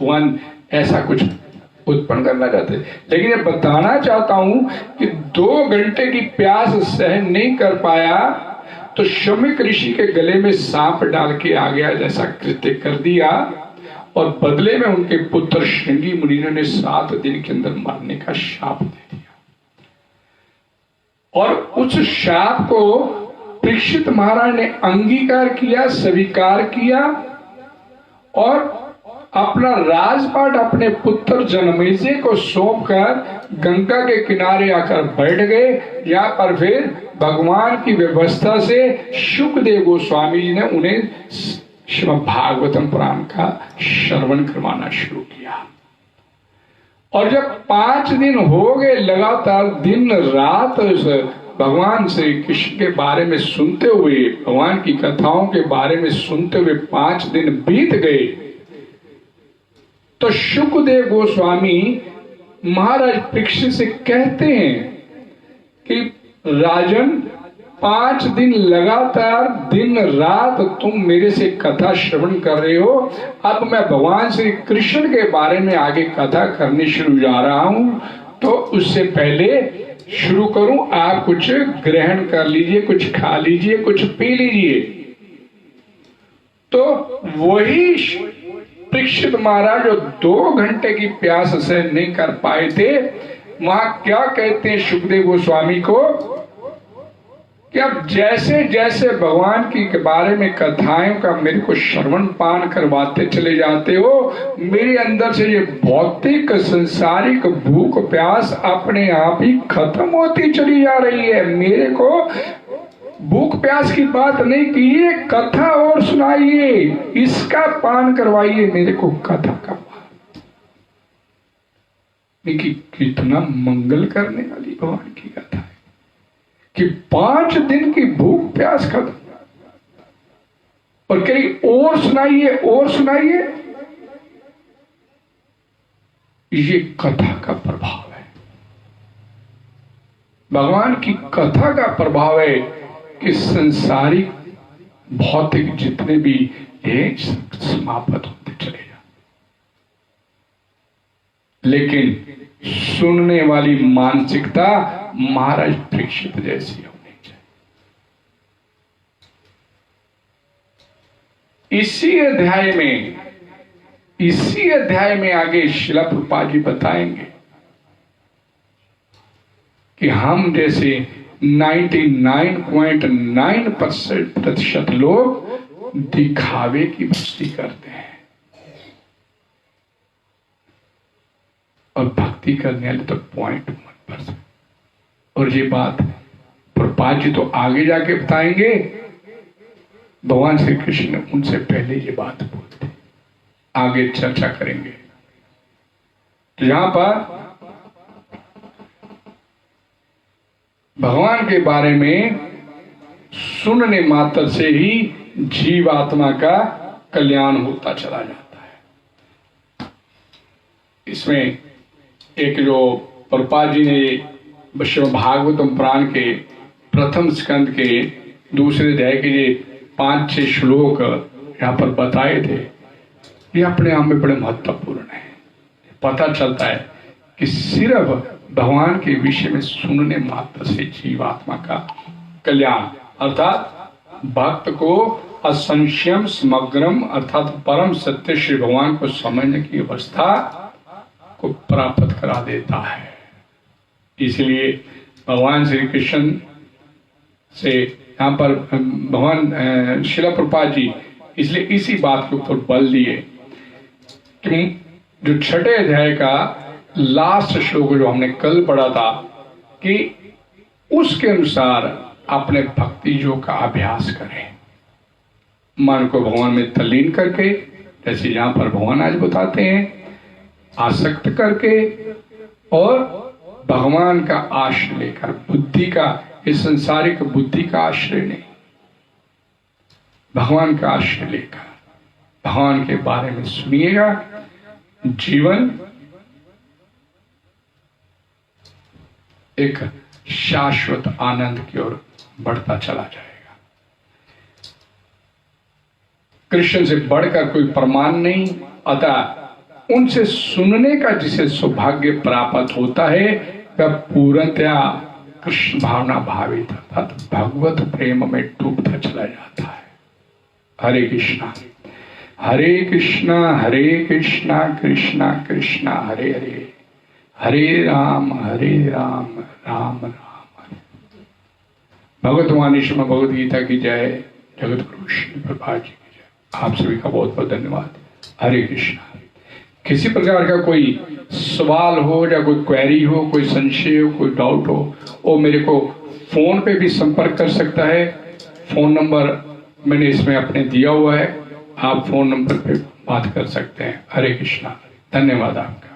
भगवान ऐसा कुछ उत्पन्न करना चाहते, लेकिन ये बताना चाहता हूं कि 2 घंटे की प्यास सहन नहीं कर पाया तो शमिक ऋषि के गले में सांप डाल के आ गया जैसा कृत्य कर दिया, और बदले में उनके पुत्र श्रृंगी मुनि ने 7 दिन के अंदर मरने का शाप दे दिया। और उस शाप को परीक्षित महाराज ने अंगीकार किया, स्वीकार किया और अपना राजपाट अपने पुत्र जनमेजय को सौंपकर गंगा के किनारे आकर बैठ गए, जहां पर फिर भगवान की व्यवस्था से शुकदेव गोस्वामी जी ने उन्हें श्रीमद् भागवतम पुराण का श्रवण करवाना शुरू किया। और जब 5 दिन हो गए लगातार दिन रात भगवान श्री कृष्ण के बारे में सुनते हुए, भगवान की कथाओं के बारे में सुनते हुए 5 दिन बीत गए, तो शुकदेव गोस्वामी महाराज परीक्षित से कहते हैं कि राजन, 5 दिन लगातार दिन रात तुम मेरे से कथा श्रवण कर रहे हो, अब मैं भगवान श्री कृष्ण के बारे में आगे कथा करने शुरू जा रहा हूं, तो उससे पहले शुरू करूं, आप कुछ ग्रहण कर लीजिए, कुछ खा लीजिए, कुछ पी लीजिए। तो वही परीक्षित महाराज जो 2 घंटे की प्यास से नहीं कर पाए थे, वहां क्या कहते हैं शुकदेव गोस्वामी को कि अब जैसे जैसे भगवान की के बारे में कथाएं का मेरे को श्रवण पान करवाते चले जाते हो, मेरे अंदर से ये भौतिक संसारिक भूख प्यास अपने आप ही खत्म होती चली जा रही है। मेरे को भूख प्यास की बात नहीं कीजिए, कथा और सुनाइए, इसका पान करवाइए मेरे को, कथा का पान। देखिए कितना मंगल करने वाली भगवान की कथा है कि 5 दिन की भूख प्यास खत्म, और कहीं और सुनाइए और सुनाइए। ये कथा का प्रभाव है, भगवान की कथा का प्रभाव है कि संसारिक भौतिक जितने भी हैं समाप्त होते चले जाते, लेकिन सुनने वाली मानसिकता महाराज परीक्षित जैसी होनी चाहिए। इसी अध्याय में आगे श्रील प्रभुपाद जी बताएंगे कि हम जैसे 99.9% लोग दिखावे की भक्ति करते हैं, और भक्ति करने वाले तो 0.1%। और ये बात प्रभुपाद जी तो आगे जाके बताएंगे, भगवान श्री कृष्ण ने उनसे पहले ये बात बोलते, आगे चर्चा करेंगे। तो यहां पर भगवान के बारे में सुनने मात्र से ही जीवात्मा का कल्याण होता चला जाता है। इसमें एक जो प्रभुपाद जी ने श्रीमद् भागवतम पुराण के प्रथम स्कंद के 2 अध्याय के ये 5-6 श्लोक यहाँ पर बताए थे, ये अपने आप में बड़े महत्वपूर्ण है। पता चलता है कि सिर्फ भगवान के विषय में सुनने मात्र से जीवात्मा का कल्याण, अर्थात भक्त को असंशयम समग्रम अर्थात परम सत्य श्री भगवान को समझने की अवस्था को प्राप्त करा देता है। इसलिए भगवान श्री कृष्ण से यहाँ पर भगवान शिला प्रभुपाद जी इसलिए इसी बात के ऊपर बल दिए कि जो छठे अध्याय का लास्ट श्लोक जो हमने कल पढ़ा था कि उसके अनुसार अपने भक्ति योग का अभ्यास करें, मन को भगवान में तल्लीन करके, जैसे यहाँ पर भगवान आज बताते हैं, आसक्त करके और भगवान का आश्रय लेकर, बुद्धि का, इस संसारिक बुद्धि का आश्रय नहीं, भगवान का आश्रय लेकर भगवान के बारे में सुनिएगा, जीवन एक शाश्वत आनंद की ओर बढ़ता चला जाएगा। कृष्ण से बढ़कर कोई प्रमाण नहीं, अतः उनसे सुनने का जिसे सौभाग्य प्राप्त होता है वह पूर्णतया कृष्ण भावना भावित अर्थात भगवत प्रेम में डूबता चला जाता है। हरे कृष्णा हरे कृष्णा कृष्णा कृष्णा हरे हरे, हरे राम राम राम हरे। भगवतवाणी श्रीमद् भगवद गीता की जय, जगत गुरु श्री प्रभुपाद जी की जय। आप सभी का बहुत बहुत धन्यवाद। हरे कृष्णा। किसी प्रकार का कोई सवाल हो या कोई क्वेरी हो, कोई संशय हो, कोई डाउट हो, वो मेरे को फोन पे भी संपर्क कर सकता है। फोन नंबर मैंने इसमें अपने दिया हुआ है, आप फोन नंबर पे बात कर सकते हैं। हरे कृष्णा। धन्यवाद आपका।